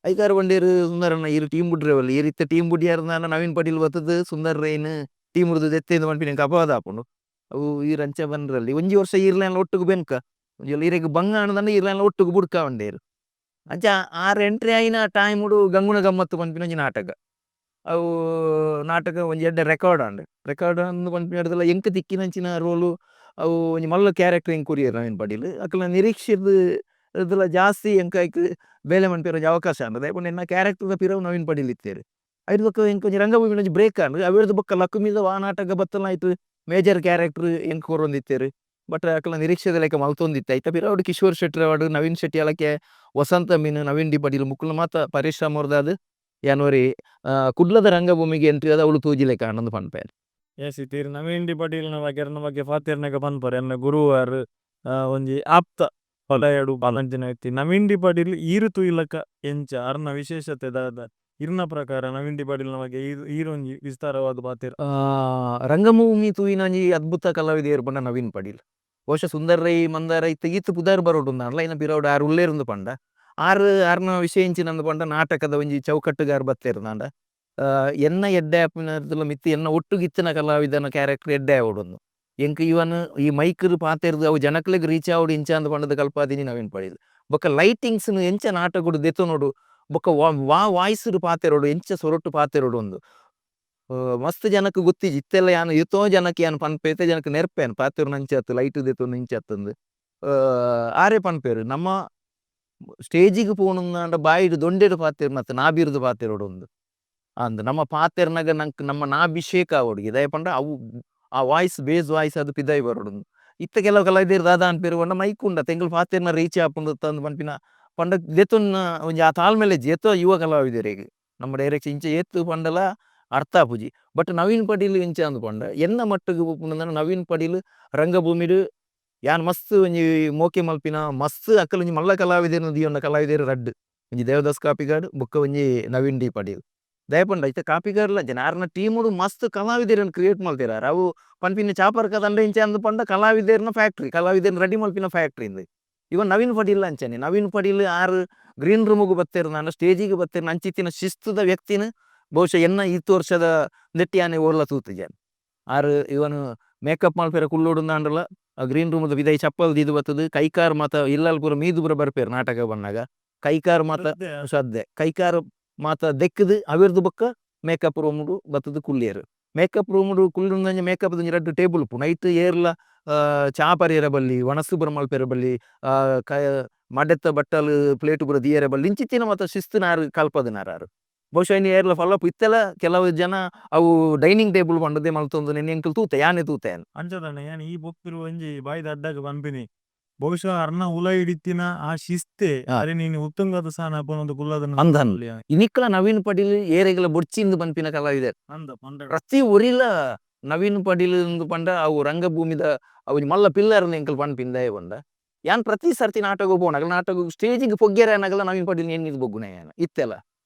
S1: ಐಕಾರು ಬಂಡೇರು ಸುಂದರಣ್ಣ ಇರು ಟೀಮ್ ಬುಡ್ರೆವಲ್ಲ ಈರಿತ್ತ ಟೀಮ್ ಬುಡಿಯಾರ್ ನಾನು ನವೀನ್ ಪಡೀಲ್ ಬತ್ತದ ಸುಂದರ್ ರೈನ್ ಟೀಮ್ ಉರ್ದು ದೆತ್ತೆಂದು ಪನ್ಪಿನ ಎಂಕ್ ಅಪವಾದ ಆಪುಂಡು ಅವು ಈರ್ ಅಂಚ ಬಂದ್ರಲ್ಲಿ ಒಂಜಿ ವರ್ಷ ಈರ್ಲೆನ್ಲ ಒಟ್ಟುಗು ಬೆನ್ಕ ಒಂಜಿ ಈರೆಗ್ ಬಂಗ ಆಂಡದಂಡ ಈರ್ಲೆನ್ಲ ಒಟ್ಟುಗು ಬುಡ್ಕ ಬಂಡೇರು ಅಂಚ ಆರು ಎಂಟ್ರಿ ಆಯ್ನ ಟೈಮುಡು ಗಂಗುನ ಗಮ್ಮತ್ತು ಪನ್ಪಿನ ಒಂಜಿ ನಾಟಕ ಅವು ನಾಟಕ ಒಂಜಿ ಎಡ್ಡೆ ರೆಕಾರ್ಡ್ ಅಂದ್ ಪನ್ಪಿನಡ್ದಲ ಎಂಕ್ ತಿಕ್ಕಿನಂಚಿನ ರೋಲು ಅವು ಒಂಜಿ ಮಲ್ಲ ಕ್ಯಾರೆಕ್ಟರ್ ಎಂಕ್ ಕೊರಿಯರ್ ನವೀನ್ ಪಡೀಲ್ ಅಕ್ಲ ನಿರೀಕ್ಷೆರ್ದು ಜಾಸ್ತಿ ಎಂಕ್ ಐಕ್ ಬೇಲೆ ಮನ್ಪೆರ ಒಂಜಿ ಅವಕಾಶ ಅಂದ್ ದಾಯೆಪಂಡ ಎನ್ನ ಕ್ಯಾರೆಕ್ಟರ್ದ ಪಿರವು ನವೀನ್ ಪಡೀಲ್ ಇತ್ತೇರು ಐದು ಬೊಕ್ಕ ಎಂಕೊಂಜಿ ರಂಗಭೂಮಿ ಒಂಜಿ ಬ್ರೇಕ್ ಆಂಡ್ ಅವೆರ್ದು ಬೊಕ್ಕ ಲಕ್ಕು ಮೀದ ಆ ನಾಟಕ ಬತ್ತಲ ಆಯ್ತು ಮೇಜರ್ ಕ್ಯಾರೆಕ್ಟರ್ ಎಂಕ್ ಕೊರೊಂದಿತ್ತೇರು ಬಟ್ ಅಕಲ್ನ ನಿರೀಕ್ಷೆದ ಲೆಕ್ಕ ಮಲ್ತೊಂದಿತ್ತೆ ಐತ ಪಿರಾವುಡು ಕಿಶೋರ್ ಶೆಟ್ಟಿ ಅವಾರ್ಡ್ ನವೀನ್ ಶೆಟ್ಟಿ ಅಲಕ್ಕೆ ವಸಂತ ಮೀನು ನವೀನ್ ಡಿ ಪಟೀಲ್ ಮುಕ್ಕುಲು ಮಾತ ಪರಿಶ್ರಮ ಅವ್ರದಾದ್ ಯಾನವರಿ ಕುಡ್ಲದ ರಂಗಭೂಮಿಗೆ ಎಂಟ್ರಿ ಅದ ಅವಳು ತೂಜಿ ಲೆಕ್ಕ ಆನಂದ್ ಪನ್ಪೆ.
S2: ಎಸ್ ಇತ್ತೀರ್ ನವೀನ್ ಡಿ ಪಟೀಲ್ನ ಬಗ್ಗೆ ಫಾತಿರ್ನಗ ಪನ್ಪರ್ ಎನ್ನ ಗುರುವಾರ್ ಒಂಜಿ ಆಪ್ತ ಹೊಲಯಡು ಅಂಚಿನ ವ್ಯಕ್ತಿ ನವೀನ್ ಡಿ ಪಟೀಲ್ ಈರು ತೂಯಿಲಕ ಎಂಚ ಅರ್ನ ವಿಶೇಷತೆ ದಾದ ಇರ್ನ ಪ್ರಕಾರ ನವೀನ್ ಡಿ ಪಟೀಲ್ನ ಬಗ್ಗೆ ಈರೊಂಜಿ ವಿಸ್ತಾರವಾದ ಪಾತೆರ್
S1: ರಂಗಭೂಮಿ ತೂಯಿನಂಜಿ ಅದ್ಭುತ ಕಲಾವಿದ ಏರ್ಪಂಡ ನವೀನ್ ಪಟೀಲ್ ಬಹುಶಃ ಸುಂದರ್ ರೈ ಮಂದಾರ ಇತ್ತ ಈತ್ ಪುದಾರ್ ಬರೋಡು ಉಂದಾಂಡ್ಲ ಇನ್ನ ಪಿರಾವುಡು ಆರು ಉಲ್ಲೇರುಂದು ಪಂಡ ಆರ್ನ ವಿಷಯ ಇಂಚಿನಂದು ಪಂಡ ನಾಟಕದ ಒಂಜಿ ಚೌಕಟ್ಟುಗಾರ್ ಬತ್ತೇರ್ನಾಂಡ ಎನ್ನ ಎಡ್ಡೆ ಆಪಿನರ್ದುಲ ಮಿತ್ತಿ ಎನ್ನ ಒಟ್ಟುಗಿತ್ತಿನ ಕಲಾವಿದನ ಕ್ಯಾರೆಕ್ಟರ್ ಎಡ್ಡೆ ಆವೊಡೊಂದು ಎಂಕ್ ಇವನ್ ಈ ಮೈಕ್ರ್ ಪಾತೆರ್ದು ಅವು ಜನಕ್ಲೆಗ್ ರೀಚ್ ಆವಡು ಇಂಚ ಅಂದ್ ಪಂಡದ ಕಲ್ಪಾದಿನಿ ನವೀನ್ ಪಟೀಲ್ ಬೊಕ್ಕ ಲೈಟಿಂಗ್ಸ್ ಎಂಚ ನಾಟಕಡು ದೆತೊನೊಡು ಬೊಕ್ಕ ವಾಯ್ಸ್ ಪಾತೆರೋಡು ಎಂಚ ಸೊರೊಟ್ಟು ಪಾತೆರೋಡು ಒಂದು ಮಸ್ತ್ ಜನಕ್ ಗೊತ್ತಿಜಿ ಇತ್ತೆಲ್ಲ ಯಾನು ಇತೋ ಜನಕ್ಕೆ ಯಾನು ಪನ್ಪೇತೆ ಜನಕ್ಕೆ ನೆರ್ಪೇನು ಪಾತೆರ್ ನಂಚತ್ತು ಲೈಟ್ ದೆತೊಂದು ಇಂಚತ್ತಂದು ಆರೇ ಪನ್ಪೇರು ನಮ್ಮ ಸ್ಟೇಜಿಗೆ ಪೋನುಂದಾಂಡ ಬಾಯಿಡು ದೊಂಡೆಡು ಪಾತೆರ್ ಮತ್ತೆ ನಾಬೀರ್ದು ಪಾತೆರೋಡು ಒಂದು ಅಂದ್ ನಮ್ಮ ಪಾತೆರ್ನಗ ನಂಕ್ ನಮ್ಮ ನಾಭಿಷೇಕ ಆವೊಡು ಇದಾಯ ಪಂಡ ಅವು ಆ ವಾಯ್ಸ್ ಬೇಸ್ ವಾಯ್ಸ್ ಅದು ಪಿದಾಯಿ ಬರೋಡು ಇತ್ತ ಕೆಲವು ಕಲಾವಿದೆರ್ ದಾದ ಅನ್ಪೇರು ಪಂಡ ಮೈಕ್ ಉಂಡ ತೆಂಗಲ್ ಪಾತೆರ್ನ ರೀಚ್ ಆಪುಂಡು ತಂದು ಪನ್ಪಿನ ಪಂಡ ದೆತೊನ್ನ ಒಂಜಿ ಆ ತಾಳ್ಮೆಲೆ ಜೆತೋ ಯುವ ಕಲಾವಿದರಿಗೆ ನಮ್ಮ ಡೈರೆಕ್ಷನ್ ಇಂಚ ಏತ್ತು ಪಂಡಲ ಅರ್ಥ ಆಪುಜಿ ಬಟ್ ನವೀನ್ ಪಟೀಲ್ ಇಂಚ ಅಂದ್ ಪಂಡ ಎನ್ನ ಮಟ್ಟಗ್ ಪೋಪುಂಡಂದ ನವೀನ್ ಪಟೀಲ್ ರಂಗಭೂಮಿಡ್ ಯಾನ್ ಮಸ್ತ್ ಒಂಜಿ ಮೋಕೆ ಮಲ್ಪಿನ ಮಸ್ತ್ ಅಕ್ಕಲ್ ಒಂಜಿ ಮಲ್ಲ ಕಲಾವಿದೆರ್ನ ದಿಯೊಂಡ ಕಲಾವಿದೆರ್ ರಡ್ಡ್ ಒಂಜಿ ದೇವದಾಸ್ ಕಾಪಿಗಾಡ್ ಬೊಕ್ಕ ಒಂಜಿ ನವೀನ್ ಡಿ ಪಟೀಲ್ ದಯಪಂಡ ಐತ ಕಾಪಿಗಾರ್ಲ ಜನಾರ್ನ ಟೀಮುಡು ಮಸ್ತ್ ಕಲಾವಿದೆರನ್ನ ಕ್ರಿಯೇಟ್ ಮಲ್ತೆರಾರ್ ಅವು ಪನ್ಪಿನ ಚಾಪರ್ಕ ದಂಡ ಇಂಚ ಅಂದ್ ಪಂಡ ಕಲಾವಿದೆರ್ನ ಫ್ಯಾಕ್ಟ್ರಿ ಕಲಾವಿದೆರ್ನ ರೆಡಿ ಮಲ್ಪಿನ ಫ್ಯಾಕ್ಟ್ರಿ ಇಂದು ಇವನ್ ನವೀನ್ ಪಟೀಲ್ ಅಂಚನೆ ನವೀನ್ ಪಟೀಲ್ ಆರು ಗ್ರೀನ್ ರೂಮ್ಗೆ ಬತ್ತೇರ್ನಾಂಡ ಸ್ಟೇಜಿಗೆ ಬತ್ತೇರ್ನ ಅಂಚಿತ್ತಿನ ಶಿಸ್ತುದ ವ್ಯಕ್ತಿನ ಬಹುಶಃ ಎನ್ನ ಇತ್ತು ವರ್ಷದ ನೆಟ್ಟಿ ಆನೆ ಓರ್ಲ ತೂತಿಜಾನ್ ಆರು ಇವನು ಮೇಕಪ್ ಮಲ್ಪೇರ ಕುಲ್ಲೋಡುಂದಾಂಡಲ ಗ್ರೀನ್ ರೂಮದ ವಿದೈ ಚಪ್ಪಲ್ ದೀದು ಬತ್ತದು ಕೈಕಾರ್ ಮಾತ ಇಲ್ಲಲ್ ಪೂರ ಮೀದು ಪೂರ ಬರ್ಪೇರು ನಾಟಕ ಬಂದಾಗ ಕೈಕಾರ್ ಮಾತ ಶ್ರದ್ಧೆ ಕೈಕಾರ್ ಮಾತ ದೆಕ್ಕದು ಅವಿರ್ದು ಬೊಕ್ಕ ಮೇಕಪ್ ರೂಮುಡು ಬತ್ತದು ಕುಲ್ಲೇರು ಮೇಕಪ್ ರೂಮುಡು ಕುಲ್ಲುಂದಂಜ ಮೇಕಪ್ ರಡ್ಡು ಟೇಬಲ್ ಪು ನೈಟ್ ಏರ್ಲ ಚಾ ಪರಿಯರ ಬಲ್ಲಿ ವನಸ್ಸು ಪುರ ಮಲ್ಪೆರ ಬಲ್ಲಿ ಮಡೆತ್ತ ಬಟ್ಟಲು ಪ್ಲೇಟ್ ಪುರ ದಿಯರ ಬಲ್ಲಿ ಇಂಚಿತ್ತಿನ ಮಾತ ಶಿಸ್ತುನಾರು ಕಲ್ಪದನಾರು ಬಹುಶಃ ಇನ್ನು ಏರ್ಲ ಫಲಪ್ ಇತ್ತೆಲ್ಲ ಕೆಲವು ಜನ ಅವು ಡೈನಿಂಗ್ ಟೇಬಲ್ ಪಂಡದೆ ಮಲ್ತೊಂದು ನೆನೆ ಎಂಕಲ್ ತೂತೆ ಯಾನೆ ತೂತೆ
S2: ಅಂಚದಣ್ಣ ಯಾನ್ ಈ ಬೊಕ್ತಿರು ಒಂಜಿ ಬಾಯ್ದ ಅಡ್ಡಾಗ ಪನ್ಪಿನಿ ಬಹುಶಃ ಅರ್ನ ಹುಲ ಹಿಡಿತಿನ ಆ ಶಿಸ್ತೆ ಅರೆ ನೀನು ಉತ್ತುಂಗದ ಸಾನ ಪೋನೊಂದು ಕುಲ್ಲದನ್ನ
S1: ಅಂದನ್ ಇನಿಕ್ಲ ನವೀನ್ ಪಟೀಲ್ ಏರೆಗ್ಲ ಬೊಡ್ಚಿಂದು ಪನ್ಪಿನ ಕಲಾವಿದೆ ಪ್ರತಿ ಒರಿಲ ನವೀನ್ ಪಟೀಲ್ ಪಂಡ ಅವು ರಂಗಭೂಮಿದ ಅವು ಮಲ್ಲ ಪಿಲ್ಲರ್ ಎಂಕಲ್ ಪನ್ಪಿಂದ ಬಂದ ಯಾನ್ ಪ್ರತಿ ಸರ್ತಿ ನಾಟಕ ಪೋನಗಲ ನಾಟಕ ಸ್ಟೇಜಿಗೆ ಪೊಗ್ಗೆರ ಅನ್ನಗಲ ನವೀನ್ ಪಟೀಲ್ ಎನ್ನಿದ್ ಬೊಗ್ಗುನ ಯಾನ ಇತ್ತೆಲ್ಲ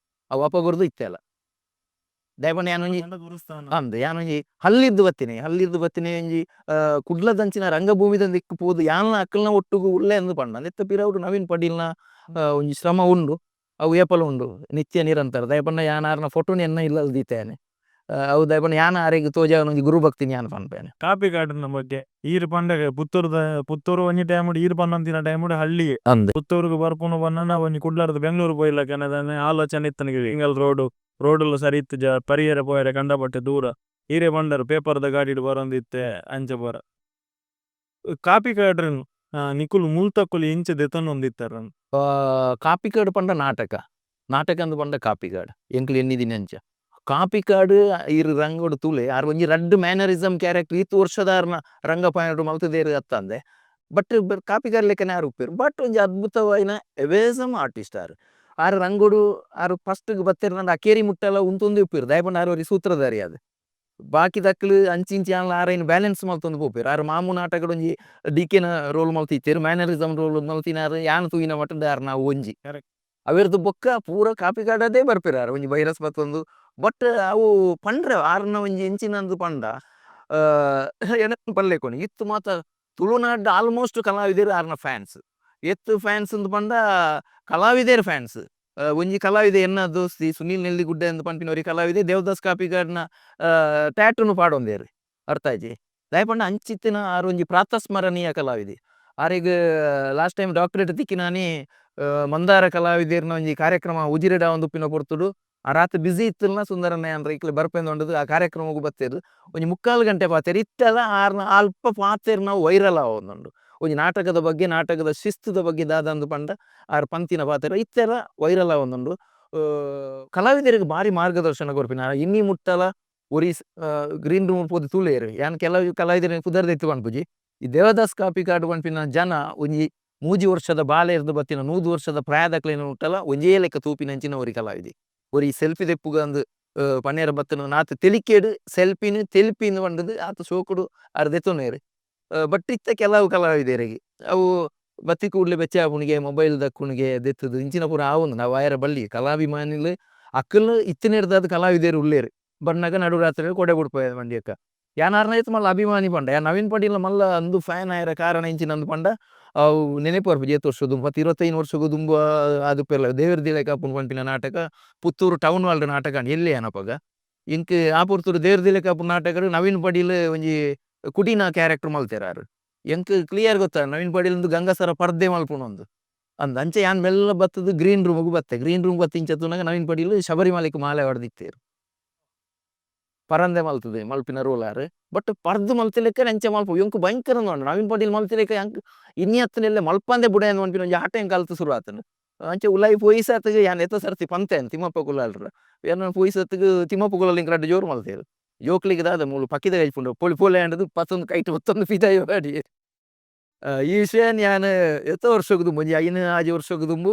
S1: ಅವು ಅಪಗೊರ್ದು ಇತ್ತೆಲ್ಲ ದಯಪಂಡ ಯಾನೊಂಜಿ ಅಂದ್ ಯಾನೊಂಜಿ ಹಲ್ಲಿದ್ದು ಬತ್ತಿನಿ ಒಂಜಿ ಕುಡ್ಲದಂಚಿನ ರಂಗಭೂಮಿದ ದಿಕ್ಕು ಪೋದು ಯಾನ ಅಕ್ಕಲ್ನ ಒಟ್ಟುಗು ಉಳ್ಳೆ ಅಂದು ಪಂಡ ನೆತ್ತ ಪಿರವುಡು ನವೀನ್ ಪಟೀಲ್ನ ಒಂಜಿ ಶ್ರಮ ಉಂಡು ಅವು ಏಪಲ ಉಂಡು ನಿತ್ಯ ನಿರಂತರ ದಯಪಂಡ ಯಾನಾರ್ನ ಫೋಟೋನಿ ಎನ್ನ ಇಲ್ಲಲ್ ದೀತೇನೆ ಅವು ದಯಪಂಡ ಯಾನ ಆರೆಗ್ ತೋಜ ಒಂಜಿ ಗುರು ಭಕ್ತಿನಿ ಯಾನ್ ಪನ್ಪೇನೆ
S2: ಕಾಪಿ ಗಾರ್ಡನ್ ಬಗ್ಗೆ ಈರ್ ಪಂಡಗ ಪುತ್ತೂರು ಒಂಜಿ ಟೈಮ್ ಈರ್ ಪನ್ನಂತಿನ ಟೈಮ್ ಹಳ್ಳಿಗೆ
S1: ಅಂದ್
S2: ಪುತ್ತೂರ್ಗ್ ಬರ್ಪುನ ಬನ್ನ ಒಂಜಿ ಕುಡ್ಲಾರ್ದ ಬೆಂಗಳೂರು ಪೋಯ್ಲಕ ಆಲೋಚನೆ ಇತ್ತನಿಗೆ ಹಿಂಗಲ್ ರೋಡ್ ಸರಿ ಇತ್ತು ಪರಿಯರ ಪೋಯರೆ ಕಂಡಪಟ್ಟೆ ದೂರ ಈರೆ ಬಂಡರು ಪೇಪರ್ದ ಗಾಡಿಡ್ ಬರೋಂದಿತ್ತೆ ಅಂಚ ಬರ ಕಾಪಿ ಗಾರ್ಡನ್ ನಿಕುಲ್ ಮುಲ್ತಕ್ಕುಲು ಇಂಚ ದೆತೊಂದಿತ್ತಾರ
S1: ಕಾಪಿಕಾಡ್ ಪಂಡ ನಾಟಕ ಅಂದ್ ಪಂಡ ಕಾಪಿಕಾಡ್ ಎಂಕ್ಲು ಎನ್ನಿದಿನ ಅಂಚ ಕಾಪಿಕಾಡ್ ಇರು ರಂಗೋಡು ತುಲೆ ಆರ್ ಒಂಜಿ ರಡ್ಡ್ ಮ್ಯಾನರಿಸಮ್ ಕ್ಯಾರೆಕ್ಟರ್ ಇತ್ತು ವರ್ಷದ ರಂಗ ಪಾಯನಡು ಮಲ್ತದೇರು ಅತ್ತಂದೆ ಬಟ್ ಕಾಪಿಕಾಡ್ ಲೆಕ್ಕನೆ ಆರು ಉಪ್ಪೇರು ಬಟ್ ಒಂಜಿ ಅದ್ಭುತವಾಯಿನ ಎವೇಸಮ್ ಆರ್ಟಿಸ್ಟ್ ಆರು ರಂಗೋಡು ಆರು ಫಸ್ಟ್ ಬತ್ತೇರು ನಂದು ಅಕೇರಿ ಮುಟ್ಟೆಲ್ಲ ಉಂತೊಂದು ಉಪ್ಪೇರು ದಯಪಂಡ ಆರು ಅವರಿ ಸೂತ್ರಧಾರಿ ಅದು ಬಾಕಿ ದಕ್ಲು ಅಂಚಿಂಚಿ ಆನ್ಲ ಆರೈನ್ ಬ್ಯಾಲೆನ್ಸ್ ಮಲ್ತೊಂದು ಪೋಪೇರು ಆರು ಮಾಮೂ ನಾಟಕಡ್ ಒಂಜಿ ಡಿಕೆನ ರೋಲ್ ಮಲ್ತಿತ್ತೇರು ಮ್ಯಾನರಿಸಮ್ ರೋಲ್ ಮಲ್ತಿನಾರು ಯಾನ್ ತೂಯಿನ ಮಟ್ಟದ ಆರು ನಾವು ಒಂಜಿ ಅವೆರ್ದು ಬೊಕ್ಕ ಪೂರ ಕಾಪಿಕಾಡದೇ ಬರ್ಪೇರು ಒಂಜಿ ವೈರಸ್ ಬತ್ತೊಂದು ಬಟ್ ಅವು ಪಂಡ್ರೆ ಆರ್ನ ಒಂಜಿ ಎಂಚಿನಂದು ಪಂಡ ಪಲ್ಲೆಕೊನಿ ಇತ್ತು ಮಾತ ತುಳುನಾಡ್ ಆಲ್ಮೋಸ್ಟ್ ಕಲಾವಿದೆರ್ ಆರ್ನ ಫ್ಯಾನ್ಸ್ ಎತ್ತು ಫ್ಯಾನ್ಸ್ ಅಂದ್ ಪಂಡ ಕಲಾವಿದೆರ್ ಫ್ಯಾನ್ಸ್ ಒಂಜಿ ಕಲಾವಿದೆ ಎನ್ನ ದೋಸ್ತಿ ಸುನೀಲ್ ನೆಲ್ಲಿಗುಡ್ಡೆ ಅಂದ್ ಪನ್ಪಿನ ಒರಿ ಕಲಾವಿದೆ ದೇವದಾಸ್ ಕಾಪಿಗಾಡ್ನ ಟ್ಯಾಟೂನು ಪಾಡೊಂದೇರು ಅರ್ಥ ಆಯ್ತಿ ದಯಪಂಡ ಅಂಚಿತ್ತಿನ ಆರು ಒಂಜಿ ಪ್ರಾತಸ್ಮರಣೀಯ ಕಲಾವಿದೆ ಆರೆಗ್ ಲಾಸ್ಟ್ ಟೈಮ್ ಡಾಕ್ಟರೇಟ್ ತಿಕ್ಕಿನಾನಿ ಮಂದಾರ ಕಲಾವಿದೆರ್ನ ಒಂಜಿ ಕಾರ್ಯಕ್ರಮ ಉಜಿರೆಡ ಒಂದು ಉಪ್ಪಿನ ಪೊರ್ತುಡು ಆ ರಾತ್ರಿ ಬಿಸಿ ಇತ್ತಲ್ನ ಸುಂದರಣ್ಣ ಅಂದ್ರೆ ಇಕ್ಲೆ ಬರ್ಪೆಂದೊಂಡದು ಆ ಕಾರ್ಯಕ್ರಮಗೂ ಬತ್ತೇರು ಒಂಜಿ 3/4 ಗಂಟೆ ಪಾತೆರು ಇತ್ತೆಲ್ಲ ಆರ್ನ ಅಲ್ಪ ಪಾತೆರು ನಾವು ವೈರಲ್ ಆವೊಂದುಂಡು ಒಂಜಿ ನಾಟಕದ ಬಗ್ಗೆ ನಾಟಕದ ಶಿಸ್ತುದ ಬಗ್ಗೆ ದಾದಂದು ಪಂಡ ಆರು ಪಂತಿನ ಪಾತೆರ ಇತ್ತೆಲ್ಲ ವೈರಲ್ ಆವೊಂದುಂಡು ಕಲಾವಿದರಿಗೆ ಭಾರಿ ಮಾರ್ಗದರ್ಶನ ಕೊರ್ಪಿನ ಇನ್ನಿ ಮುಟ್ಟಲ ಒರಿಸ್ ಗ್ರೀನ್ ರೂಮ್ ಪೋದು ತುಳೇರು ಯಾನ್ ಕೆಲವು ಕಲಾವಿದರಿಗೆ ಕುದರ್ದೆತ್ತು ಪನ್ಪುಜಿ ಈ ದೇವದಾಸ್ ಕಾಪಿ ಕಾಡು ಪನ್ಪಿನ ಜನ ಒಂಜಿ ಮೂಜಿ ವರ್ಷದ ಬಾಲೆ ಇರ್ದು ಬತ್ತಿನ 100 ವರ್ಷದ ಪ್ರಾಯದಕ್ಲೇನು ಮುಟ್ಟಲ ಒಂಜೇ ಲೆಕ್ಕ ತೂಪಿನಂಚಿನ ಒರಿ ಕಲಾವಿದಿ ಒರಿ ಸೆಲ್ಫಿ ದೆಪ್ಪುಗ ಅಂದು ಪನ್ನೇರ ಬತ್ತನ ನಾತ್ ತೆಲಿಕೇಡು ಸೆಲ್ಫಿನು ತೆಲ್ಪಿನು ಪಂಡದು ಆತ ಸೋಕುಡು ಅರ್ದೆತ್ತೊನೇರು ಬಟ್ ಇತ್ತ ಕೆಲವು ಕಲಾವಿದರಿಗೆ ಅವು ಬತ್ತಿ ಕೂಡ್ಲೆ ಬೆಚ್ಚ ಆಪುಣಿಗೆ ಮೊಬೈಲ್ ದಕ್ಕುಣಿಗೆ ದೆತ್ತದು ಇಂಚಿನ ಪೂರ ಆವೊಂದು ನಾವು ಆಯರ ಬಳ್ಳಿ ಕಲಾಭಿಮಾನಿಲು ಅಕ್ಕಲು ಇತ್ತಿನ ಕಲಾವಿದರು ಉಳ್ಳೇರು ಬಣ್ಣಗ ನಡುರಾತ್ರಿ ಕೊಡೆ ಬಿಡ್ಪೋಯ ಮಂಡ್ಯಕ್ಕ ಯಾನಾರ್ನ ಇತ್ತು ಮಲ್ಲ ಅಭಿಮಾನಿ ಪಂಡ ಯಾ ನವೀನ್ ಪಾಟೀಲ್ ಮಲ್ಲ ಅಂದು ಫ್ಯಾನ್ ಆಯರ ಕಾರಣ ಇಂಚಿನಂದು ಪಂಡ ಅವು ನೆನಪು ಜೇತು ವರ್ಷದ್ದು 25 ವರ್ಷಗೂ ದುಂಬ ಅದು ಪೆಲ್ಲ ದೇವರ ದಿಲೆ ಕಾಪುನ್ ಪಂಪಿನ ನಾಟಕ ಪುತ್ತೂರು ಟೌನ್ ಹಾಲ್ ನಾಟಕ ಎಲ್ಲಿ ಏನಪ್ಪಗ ಇಂಕ್ ಆ ಪುತ್ತೂರು ದೇವರ ದಿಲೆ ಕಾಪುನ ನಾಟಕ ನವೀನ್ ಪಾಟೀಲ್ ಒಂಜಿ ಕುಟಿನ ಕ್ಯಾರೆಕ್ಟರ್ ಮಲ್ತೇರಾರು ಎಂಕ್ ಕ್ಲಿಯರ್ ಗೊತ್ತ ನವೀನ್ ಪಾಟೀಲ್ ಗಂಗಸರ ಪರ್ದೆ ಮಲ್ಪುನೊಂದು ಅಂಚೆ ಯಾನ್ ಮೆಲ್ಲ ಬತ್ತದು ಗ್ರೀನ್ ರೂಮ್ಗೆ ಬತ್ತೆ ಗ್ರೀನ್ ರೂಮ್ ಬತ್ತಿ ಇಂಚತ್ತುನಾಗ ನವೀನ್ ಪಾಟೀಲ್ ಶಬರಿಮಲೆಗೆ ಮಾಲೆ ಹೊಡೆದಿತ್ತೇರು ಪರಂದೆ ಮಲ್ತದೆ ಮಲ್ಪಿನ ರೋಲಾರ್ ಬಟ್ ಪರ್ದು ಮಲ್ತಿಲೆಕ್ಕ ನೆಂಚೆ ಮಲ್ಪ ಎಂಕ್ ಭಯಂಕರ ನೋಡ ನವೀನ್ ಪಾಟೀಲ್ ಮಲ್ತಿಲೆಕ್ಕ ಎಂಕ್ ಇನ್ನಿಯತ್ತನೆಲ್ಲ ಮಲ್ಪಂದೆ ಬುಡ ಅಂತ ಮನ್ಪಿನ ಒಂಜಿ ಆಟ ಹೆಂಗೆ ಕಲ್ತು ಶುರು ಆತನು ಅಂಚೆ ಉಲಾಯಿ ಪೊಯ್ಸತ್ಗೆ ಯಾನ್ ಎತ್ತ ಸರ್ತಿ ಪಂತೇನು ತಿಮ್ಮಪ್ಪ ಕುಲಾಲ್ರ ಏನ ಪೊಯ್ಸತ್ಗೆ ತಿಮ್ಮಪ್ಪ ಕುಲಾಲ್ ಇಂಕ್ ರಡ್ಡು ಜೋರು ಮಲ್ತೇರು ಜೋಕ್ಲಿಗೆ ದಾದ ಮೂಲು ಪಕ್ಕಿದ ಕೈಪುಂಡು ಪೊಲಿ ಪೋಲೆ ಅಂಡದು ಪತ್ತೊಂದು ಕೈಟ್ ಮತ್ತೊಂದು ಫಿದಾಯೋ ಅಡಿ ಈ ವಿಷಯ ഞാൻ എത്ര ವರ್ಷಕ್ಕೆ ದುಂಬು ಒಂಜಿ 5 ವರ್ಷಕ್ಕೆ ದುಂಬು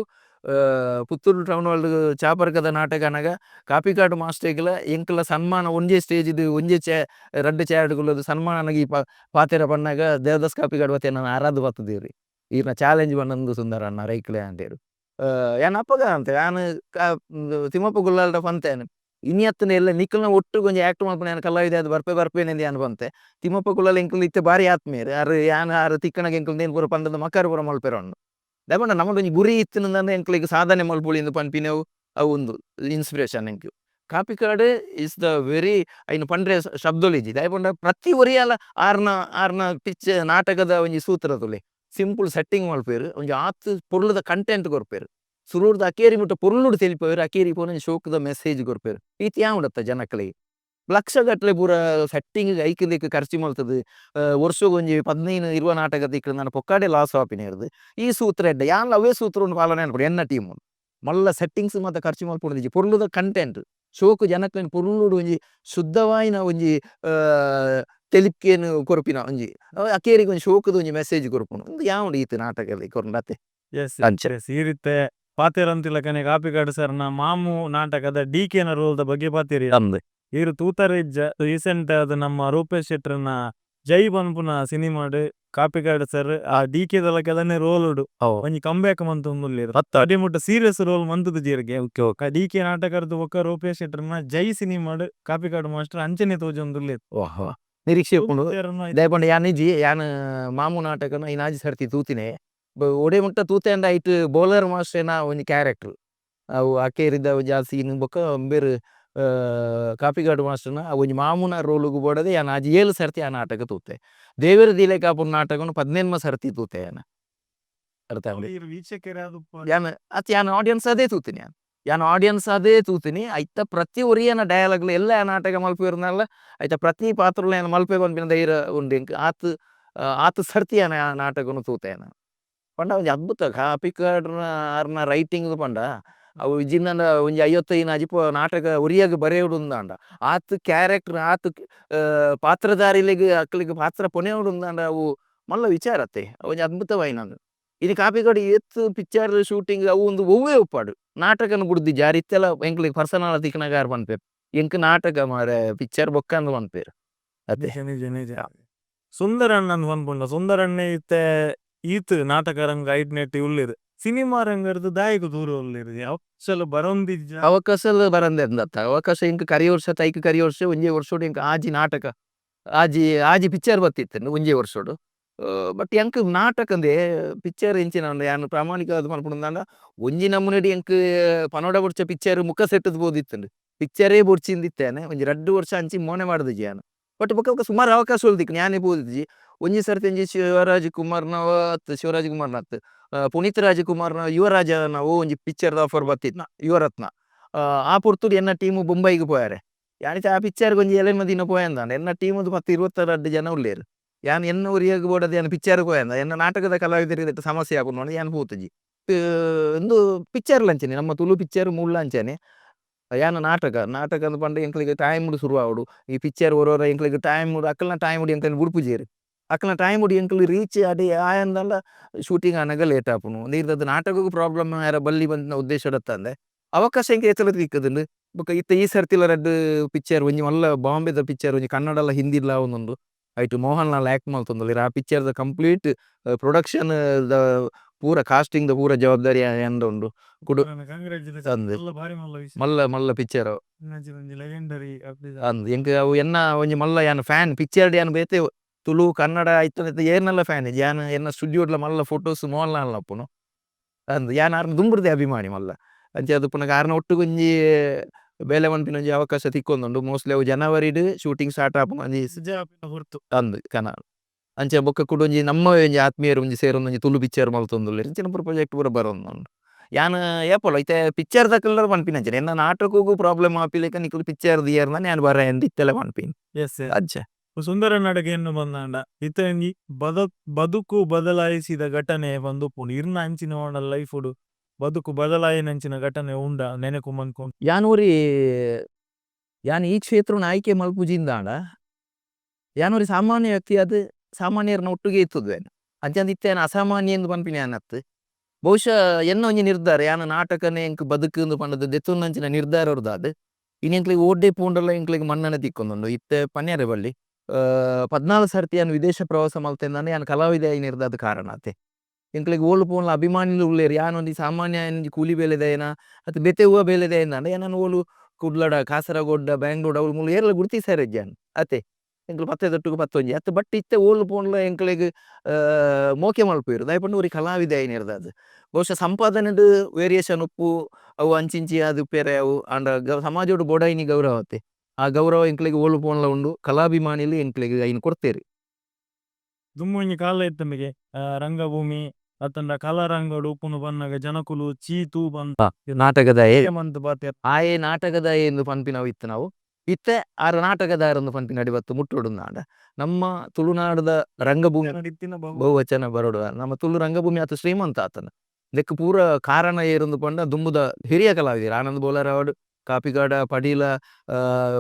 S1: ಪುತ್ತೂರು ಟೌನ್ ಹಾಲ್ ಚಾಪರ್ಕದ ನಾಟಕ ಅನಗ ಕಾಪಿಕಾಡು ಮಾಸ್ಟೇಗ್ಲ ಎಂಕ್ಲ ಸನ್ಮಾನ ಒಂಜೇ ಸ್ಟೇಜ್ ಇದು ಒಂಜೇ ರಡ್ಡು ಚೇರ್ಡ್ಗುಲ್ಲದು ಸನ್ಮಾನ ನನಗೆ ಈ ಪಾತೆರ ಬಣ್ಣಾಗ ದೇವದಾಸ್ ಕಾಪಿಕಾಡು ಬತ್ತೆ ನಾನು ಆರಾಧ ಬತ್ತದೇವ್ರಿ ಈರ್ನ ಚಾಲೆಂಜ್ ಬಣ್ಣಂದು ಸುಂದರ ಅಣ್ಣ ರೈಕ್ಲೆ ಅಂತೇರು ಯಾನ್ ಅಪ್ಪಗ ಅಂತ ಯಾನ್ ತಿಮ್ಮಪ್ಪ ಗುಲ್ಲಾಲ್ಡ ಪಂತೇನು ಇನ್ನಿಯತ್ತನ ಎಲ್ಲ ನಿಕ್ಕಲ್ನ ಒಟ್ಟು ಕೊಂಚ ಆಕ್ಟ್ ಮಾಡ್ಕೊಂಡು ಯಾನ್ ಕಲಾವಿದೆ ಅದು ಬರ್ಪೇನೆಂದು ಯಾನ್ ಬಂತೆ ತಿಮ್ಮಪ್ಪ ಕುಲಾಲ್ ಎಂಕಲ್ ಇತ್ತೆ ಬಾರಿ ಆತ್ಮೀಯರು ಯಾರು ಯಾನ್ ಆರು ತಿಕ್ಕಣಗ ಎಂಕಲ್ ಏನ್ ಪೂರ ಪಂಡದ ಮಕಾರ ಪೂರ ಮಲ್ಪೆರೊಂಡು ದಯಪಂಡ ನಮ್ಮದು ಒಂಜಿ ಗುರಿ ಇತ್ತಿನಂದ್ರೆ ಎಂಕ್ಲಿಗೆ ಸಾಧನೆ ಮಲ್ಪುಳಿಂದು ಪನ್ಪಿನೆವು ಅವು ಒಂದು ಇನ್ಸ್ಪಿರೇಷನ್ ಎಂಕ್ಯು ಕಾಪಿಕಾಡ್ ಇಸ್ ದ ವೆರಿ ಐನು ಪಂಡ್ರೆ ಶಬ್ದೊಲಿಜಿ ದಯಪಂಡ ಪ್ರತಿ ಒರಿಯಾಲ ಆರ್ನ ಪಿಚ್ ನಾಟಕದ ಒಂಜಿ ಸೂತ್ರ ತುಲೆ ಸಿಂಪಲ್ ಸೆಟ್ಟಿಂಗ್ ಮಲ್ಪೇರು ಒಂಜಿ ಆತ್ ಪೊರ್ಲದ ಕಂಟೆಂಟ್ ಕೊರ್ಪೇರು ಸುರೂರ್ದ ಅಕೇರಿ ಮುಟ್ಟ ಪೊರ್ಲುಡು ತೆಲಿಪೇರು ಅಕೇರಿ ಪೋನ ಶೋಕದ ಮೆಸೇಜ್ ಕೊರ್ಪೇರು ಈತಿ ಯಾವುಡತ್ತ ಜನಕ್ಕಳಿಗೆ ಲಕ್ಷ ಗಟ್ಟಲೆ ಪೂರ ಸೆಟ್ಟಿಂಗ್ ಐಕ್ಯದಕ್ಕೆ ಖರ್ಚು ಮಲ್ತದು ವರ್ಷಕ್ಕೆ ಒಂಜಿ 15-20 ನಾಟಕ ತಿಕ್ಕ ನಾನು ಪೊಕ್ಕಾಡೆ ಲಾಸ್ ಆಪಿನೇರ್ದು ಈ ಸೂತ್ರ ಎಡ್ಡ ಯಾನ್ ಅವೇ ಸೂತ್ರ ಪಾಲನೆ ಅನ್ಕೊಡಿ ಎನ್ನ ಟೀಮ್ ಮಲ್ಲ ಸೆಟ್ಟಿಂಗ್ಸ್ ಮತ್ತೆ ಖರ್ಚು ಮಲ್ಪೊಂಡಿಜಿ ಪೊರ್ಲುದ ಕಂಟೆಂಟ್ ಶೋಕು ಜನಕ್ಕಲಿನ ಪೊರ್ಲುಡು ಒಂಜಿ ಶುದ್ಧವಾಯಿನ ಒಂಜಿ ತೆಲಿಪ್ಕೇನು ಕೊರಪಿನ ಒಂಜಿ ಅಕೇರಿಗೆ ಒಂಜಿ ಶೋಕದ ಒಂಜಿ ಮೆಸೇಜ್ ಕೊರ್ಪುನು ಒಂದು ಯಾವುದು ಈತ ನಾಟಕದಲ್ಲಿ ಕೊರ್ಲತ್ತೆ
S2: ಈ ರೀತಿ ಪಾತೆರಂತಿಲ್ಲ ಕನೆ ಕಾಪಿಕಾಡು ಸರ್ನ ಮಾಮು ನಾಟಕದ ಡಿಕೆನ ರೋಲ್ದ ಬಗ್ಗೆ ಪಾತಿರಿ ಇರು ತೂತರಿಜ್ಜ ರೀಸೆಂಟ್ ಅದು ನಮ್ಮ ರೂಪೇಶ್ ಶೆಟ್ರನ್ನ ಜೈ ಬನ್ಪುನ ಸಿನಿಮಾಡು ಕಾಪಿಕಾಡು ಸರ್ ಆ ಡಿಕೆ ದಲ ಕೆಲನೆ ರೋಲ್ ಉಡು ಒಂಜಿ ಕಂಬ್ಯಾಕ್ ಮಂತು ಅಡಿ ಮುಟ್ಟ ಸೀರಿಯಸ್ ರೋಲ್ ಮಂತದ ಜೀರಿಗೆ ಡಿಕೆ ನಾಟಕದ ಒಕ್ಕ ರೂಪೇಶ್ ಶೆಟ್ರನ್ನ ಜೈ ಸಿನಿಮಾಡು ಕಾಪಿಕಾಡು ಮಾಸ್ಟರ್ ಅಂಚನೆ ತೋಜೊಂದುಲ್ಲೇರು
S1: ನಿರೀಕ್ಷೆ ದಯಪಂಡ ಯಾನಿಜಿ ಯಾನ್ ಮಾಮು ನಾಟಕನ ಇನಾಜಿ ಸರ್ತಿ ತೂತಿನೇ ಒಡೆ ಮುಟ್ಟ ತೂತೆ ಅಂಡ ಐಟ್ ಬೌಲರ್ ಮಾಸ್ಟರ್ನ ಒಂಜಿ ಕ್ಯಾರೆಕ್ಟರ್ ಅವು ಅಕೇರಿದ ಜಾಸ್ತಿ ಬೊಕ್ಕ ಬೇರೆ ಕಾಪಿಕಾಡು ಮಾಸ್ಟರ್ನ ಒಂಜಿ ಮಾಮುನ ರೋಲುಗು ಬೋಡದೆ ಯಾನ್ ಆಜಿ 7 ಸರ್ತಿ ಆ ನಾಟಕ ತೂತೆ ದೇವರ ದಿಲೆ ಕಾಪುನ ನಾಟಕನು 15 ಸರ್ತಿ ತೂತೆ ಯಾನ್ ಅರ್ಥ ಯಾನ್ ಅತ್ ಯಾನ್ ಆಡಿಯನ್ಸ್ ಅದೇ ತೂತೀನಿ ಯಾನ್ ಆಡಿಯನ್ಸ್ ಅದೇ ತೂತೀನಿ ಐತ ಪ್ರತಿ ಒರಿಯನ ಡಯಲಾಗ್ಲು ಎಲ್ಲ ನಾಟಕ ಮಲ್ಪೇರ್ನಲ್ಲ ಐತ ಪ್ರತಿ ಪಾತ್ರಲು ಯಾನ್ ಮಲ್ಪೆ ಬಂದ್ಬಿನ ಧೈರ್ಯ ಉಂಡು ಆತ ಸರ್ತಿ ಯಾನ್ ಆ ನಾಟಕನು ತೂತೆ ಯಾನ್ ಪಂಡ ಒಂಜಿ ಅದ್ಭುತ ಕಾಪಿಕಾಡ್ನ ಆರ್ನ ರೈಟಿಂಗ್ ಪಂಡ ಅವು ಇಜಿಂದ ಒಂಜಿ 55 ಅಜಿಪ ನಾಟಕ ಒರಿಯಾಗ ಬರೆಯುಡುಂದಾಂಡ ಆತ್ ಕ್ಯಾರೆಕ್ಟರ್ ಆತ್ ಪಾತ್ರಧಾರಿಲೆಗ್ ಅಕ್ಲಿಗೆ ಪಾತ್ರ ಪೊನೆಯುಡುಂದಾಂಡ ಅವು ಮಲ್ಲ ವಿಚಾರತ್ತೆ ಒಂಜಿ ಅದ್ಭುತವಾಯಿನಂದು ಇದು ಕಾಪಿಕಾಡು ಎತ್ತು ಪಿಕ್ಚರ್ ಶೂಟಿಂಗ್ ಅವು ಒಂದು ಒವ್ವೇ ಉಪ್ಪಾಡು ನಾಟಕನ ಬುಡ್ದಿ ಜಾರಿ ಇತ್ತೆಲ್ಲ ಎಂಕ್ಲಿಗೆ ಪರ್ಸನಲ್ ತಿಕ್ಕನಗಾರ ಪನ್ಪೇರು ಎಂಕ್ ನಾಟಕ ಮಾರೆ ಪಿಕ್ಚರ್ ಬೊಕ್ಕಂದು ಪನ್ಪೇರು ಅದೇ
S2: ಸುಂದರಣ್ಣ ಪನ್ಪುಂಡ ಸುಂದರಣ್ಣ ಇತ್ತೆ ಈತ್ ನಾಟಕ ರಂಗ ಐಟ್ ನೆಟ್ ಉಳ್ಳೇರು ಸಿನಿಮಾ ರಂಗರ್ದು ದಾಯಕ ದೂರ ಉಳ್ಳೇರು ಅವಕಾಶ ಬರೊಂದಿಜ್ಜ
S1: ಅವಕಾಶ ಬರಂದೆ ಅಂದತ್ತ ಅವಕಾಶ ಇಂಕ ಕರಿ ವರ್ಷ ತೈಕ ಕರಿ ವರ್ಷ ಒಂಜೇ ವರ್ಷೋಡು ಇಂಕ ಆಜಿ ನಾಟಕ ಆಜಿ ಪಿಕ್ಚರ್ ಬತ್ತಿತ್ತೇನು ಒಂಜೇ ವರ್ಷೋಡು ಬಟ್ ಎಂಕ್ ನಾಟಕಂದೆ ಪಿಕ್ಚರ್ ಇಂಚಿನ ಯಾನ್ ಪ್ರಾಮಾಣಿಕವಾದ ಮಲ್ಪುಂದಾಂಡ ಒಂಜಿ ನಮುನೆಡಿ ಎಂಕ್ ಪನೋಡ ಬುಡ್ಚ ಪಿಕ್ಚರ್ ಮುಖ ಸೆಟ್ಟದ್ ಬೋದಿತ್ತಂಡು ಪಿಕ್ಚರೇ ಬುಡ್ಚಿಂದಿತ್ತೇನೆ ಒಂಜಿ 2 ವರ್ಷ ಅಂಚಿ ಮೋನೆ ಮಾಡ್ದಿಜಿ ಯಾನ್ ಬಟ್ ಬೊಕ್ಕ ಸುಮಾರು ಅವಕಾಶ ಉಳ್ದಿಕ್ ನ್ಯಾನೆ ಬೋದಿಜ್ಜಿ ಒಂಜಿ ಸರ್ತಿ ಒಂಜಿ ಶಿವರಾಜ್ ಕುಮಾರ್ನ ಪುನೀತ್ ರಾಜಕುಮಾರ್ನ ಯುವರಾಜನ ಒಂಜಿ ಪಿಕ್ಚರ್ದ ಆಫರ್ ಬತ್ತಿತ್ನ ಯುವರತ್ನ ಆ ಪುರ್ತುಡು ಎನ್ನ ಟೀಮು ಬೊಂಬೈಗೆ ಪೋಯಾರೆ ಯಾನಿತ ಆ ಪಿಕ್ಚರ್ಗೆ ಒಂಜಿ 7 ದಿನ ಪೋಯಂದಾಂಡ ಎನ್ನ ಟೀಮುದು 10-22 ಜನ ಉಳ್ಳೇರು ಯಾನ್ ಎನ್ನ ಉರಿಯಾಗ ಬೋಡದು ಯಾನ್ ಪಿಕ್ಚರ್ ಪೋಯಂದ ಎನ್ನ ನಾಟಕದ ಕಲಾವಿದರಿಗೆ ಸಮಸ್ಯೆ ಆಪುಂಡು ಯಾನ್ ಪೂತುಜಿ ಒಂದು ಪಿಕ್ಚರ್ ಲಂಚನೆ ನಮ್ಮ ತುಳು ಪಿಕ್ಚರ್ ಮೂಲ ಅಂಚನೆ ಯಾನ ನಾಟಕ ಅಂತ ಪಂಡ ಎಂಕ್ಲಿಗೆ ಟೈಮ್ ಶುರು ಆವಡು ಈ ಪಿಕ್ಚರ್ ಹೊರೋರ ಎಂಕ್ಲಿಗೆ ಟೈಮ್ ಅಕ್ಕಲ್ನ ಟೈಮ್ ಎಂಕ್ಲಿಗೆ ಬುಡ್ಪುಜೇರು ಅಕ್ಕಲ್ನ ಟೈಮ್ ಎಂಕ್ಲಿಗೆ ರೀಚ್ ಅಡಿ ಆಯಂದಲ್ಲ ಶೂಟಿಂಗ್ ಆನಾಗ ಲೇಟ್ ಆಪುನು ನೀರ್ದದ್ದು ನಾಟಕಕ್ಕೂ ಪ್ರಾಬ್ಲಮ್ ಯಾರ ಬಲ್ಲಿ ಬಂದ ಉದ್ದೇಶ ಅಂದ್ರೆ ಅವಕಾಶ ಎಂಕ ಎತ್ತಲದ ಇಕ್ಕದನ್ನು ಬೊಕ ಇತ್ತ ಈ ಸರ್ತಿಲ ರಡ್ಡ್ ಪಿಕ್ಚರ್ ಒಂಜಿ ಮಲ್ಲ ಬಾಂಬೆದ ಪಿಕ್ಚರ್ ಒಂಜಿ ಕನ್ನಡಲ ಹಿಂದಿಲ ಒಂದೊಂದು ಐಟು ಮೋಹನ್ ಲಾಲ್ ಆಕ್ಟ್ ಮಲ್ತೊಂದುಲ್ಲೆರ್ ಆ picture the complete production the ಪೂರ ಕಾಸ್ಟಿಂಗ್ ದ ಪೂರ ಜವಾಬ್ದಾರಿ ಎಂದ ಉಂಡು ಕುಡು ಅಂದ್ ಮಲ್ಲ ಮಲ್ಲ ಪಿಕ್ಚರ್ ಅಂದ್ ಎಂಕ್ ಅವು ಎನ್ನ ಒಂಜಿ ಮಲ್ಲ ಯಾನ್ ಫ್ಯಾನ್ ಪಿಕ್ಚರ್ ಯಾನ್ ಬೇತೆ ತುಳು ಕನ್ನಡ ಐತ ಏರ್ನಲ್ಲ ಫ್ಯಾನ್ ಯಾನ್ ಎನ್ನ ಸ್ಟುಡಿಯೋಡ್ಲ ಮಲ್ಲ ಫೋಟೋಸ್ ಮೋಹನ್ ಲಾಲ್ ಅಪ್ಪುನು ಅಂದ್ ಯಾನ್ ಆರ್ನ ದುಂಬುರ್ದೆ ಅಭಿಮಾನಿ ಮಲ್ಲ ಅಂಚೆ ಅದು ಪುನಗ ಆರ್ನ ಒಟ್ಟುಗೊಂಜಿ ಬೇಲೆ ಮನ್ಪಿನ ಒಂಜಿ ಅವಕಾಶ ತಿಕ್ಕೊಂದುಂಡು ಮೋಸ್ಟ್ಲಿ ಅವು ಜನವರಿಡ್ ಶೂಟಿಂಗ್ ಸ್ಟಾರ್ಟ್ ಆಪುನ ಒಂಜಿ ಅಂದ್ ಕನ ಅಂಚೆ ಬೊಕ್ಕ ಕುಡ ಒಂಜಿ ನಮ್ಮ ಒಂಜಿ ಆತ್ಮೀಯರು ಒಂಜಿ ಸೇರೊಂದು ಒಂಜಿ ತುಳು ಪಿಕ್ಚರ್ ಮಲ್ತೊಂದುಲ್ಲೆರ್ ಇಂಚಿನ ಪೂರ ಪ್ರಾಜೆಕ್ಟ್ ಪೂರ ಬರೊಂದುಂಡು ಯಾನ್ ಏಪಲ ಐತೆ ಪಿಕ್ಚರ್ ದಕಲ್ಲಾರ ಪನ್ಪಿನಂಚನೆ ಎನ್ನ ನಾಟಕಕ್ಕೂ ಪ್ರಾಬ್ಲಮ್ ಆಪಿಲೆಕ ನಿಕುಲು ಪಿಕ್ಚರ್ ದಿಯರ್ನ ನಾನು ಬರ ಎಂದ್ ಇತ್ತೆಲ್ಲ ಪನ್ಪಿನ್ ಅಂಚೆ
S2: ಸುಂದರ ನಾಟಕ ಏನು ಬಂದಾಂಡ ಇತ್ತಂಗಿ ಬದುಕು ಬದಲಾಯಿಸಿದ ಘಟನೆ ಬಂದು ಪುಂಡು ಇರ್ನ ಅಂಚಿನ ಲೈಫುಡು ಬದುಕು ಬದಲಾಯಿನಂಚಿನ ಘಟನೆ ಉಂಡ ನೆನಕು ಮನ್ಕೊಂಡು
S1: ಯಾನೂರಿ ಯಾನ್ ಈ ಕ್ಷೇತ್ರನ ಆಯ್ಕೆ ಮಲ್ಪುಜಿಂದಾಂಡ ಯಾನೂರಿ ಸಾಮಾನ್ಯ ವ್ಯಕ್ತಿ ಅದು ಸಾಮಾನ್ಯರನ್ನ ಒಟ್ಟಿಗೆ ಇತ್ತದ್ವೇನು ಅಂಚಂದ ಇತ್ತೇನು ಅಸಾಮಾನ್ಯ ಎಂದು ಪನ್ಪಿನ ಯಾನತ್ತು ಬಹುಶಃ ಎನ್ನ ಒಂಜಿ ನಿರ್ಧಾರ ಯಾನ ನಾಟಕನೇ ಎಂಕ್ ಬದುಕು ಎಂದು ಪಂಡದ ದೆತ್ತುನಂಚಿನ ನಿರ್ಧಾರ ಅವ್ರದ್ದು ಇನ್ನು ಎಂಕ್ಲಿಗೆ ಓಡ್ಡೆ ಪೂಂಡಲ್ಲ ಎಂಕ್ಲಿಗೆ ಮನ್ನಣೆ ತಿಕ್ಕೊಂದುಂಡು ಇತ್ತೆ ಪನ್ಯಾರೆ ಬಳ್ಳಿ 14 ಸರ್ತಿ ಯಾನು ವಿದೇಶ ಪ್ರವಾಸ ಮಲ್ತೆಂದಾನೆ ಯಾನು ಕಲಾವಿದ ನಿರ್ಧಾರದ ಕಾರಣ ಅತ್ತೆ ಎಂಕ್ಲಿಗೆ ಓಲು ಪೋನ್ಲ ಅಭಿಮಾನಿಲು ಉಳ್ಳೇರು ಯಾನೊಂದು ಸಾಮಾನ್ಯ ಕೂಲಿ ಬೇಲೆದೇನ ಅಥವಾ ಬೆತೆ ಹೂವ ಬೇಲೆದೇನ ಏನನ್ನು ಓಲು ಕುಡ್ಲಡ ಕಾಸರಗೋಡ್ಡ ಬ್ಯಾಂಗ್ಳೂರ್ ಅವ್ರು ಮೂಲ ಏರ್ಲ ಗುರ್ತಿಸಾರೆ ಜಾನ್ ಅತ್ತೆ ಎಂಕ್ಲು ಪತ್ತೆ ತೊಟ್ಟುಗು ಪತ್ತೊಂಜಿ ಅತ್ತ ಬಟ್ ಇತ್ತೆ ಓಲು ಪೋನ್ಲ ಎಂಕ್ಲಿಗೆ ಮೋಕೆ ಮಲ್ಪೇರು ದಯಪಂಡು ಊರಿ ಕಲಾವಿದ ನಿರ್ದಾದ ಬಹುಶಃ ಸಂಪಾದನೆಡ್ ವೇರಿಯೇಷನ್ ಉಪ್ಪು ಅವು ಅಂಚಿಂಚಿ ಅದು ಪೇರೆ ಅವು ಅಂಡ ಸಮಾಜೋಡು ಬೋಡಾಯಿನಿ ಗೌರವ ಅತ್ತೆ ಆ ಗೌರವ ಎಂಕ್ಲಿಗೆ ಓಲು ಪೋನ್ಲ ಉಂಡು ಕಲಾಭಿಮಾನಿಲು ಎಂಕ್ಲಿಗೆ ಐನ್ ಕೊಡ್ತೇರು
S2: ದುಮ್ಮೊಂಜಿ ಕಾಲ ಇತ್ತಂಬಿಗೆ ರಂಗಭೂಮಿ ಅತ್ತಂಡ ಕಲಾರಂಗಡು ಉಪ್ಪುನು ಬನ್ನಾಗ ಜನಕುಲು ಚೀತು ಬಂತ
S1: ನಾಟಕದ
S2: ಮಂತ್ ಬಾತೆ
S1: ಆಯೆ ನಾಟಕದ ಎಂದು ಪನ್ಪಿನವು ಇತ್ತು ನಾವು ಇತ್ತೆ ಆರ ನಾಟಕದಾರನ್ನು ಪನ್ಪಿನ ಅಡಿಬತ್ತು ಮುಟ್ಟೊಡುಂದಾಂಡ ನಮ್ಮ ತುಳುನಾಡದ ರಂಗಭೂಮಿ ಬಹುವಚನ ಬರೋಡು ನಮ್ಮ ತುಳು ರಂಗಭೂಮಿ ಆತ ಶ್ರೀಮಂತ ಆತನ ಇದಕ್ಕೆ ಪೂರ ಕಾರಣ ಏರುಂದು ಪಂಡ ದುಂಬುದ ಹಿರಿಯ ಕಲಾವಿದರು ಆನಂದ್ ಬೋಲಾರವಡ್ ಕಾಪಿಗಾಡ ಪಡೀಲ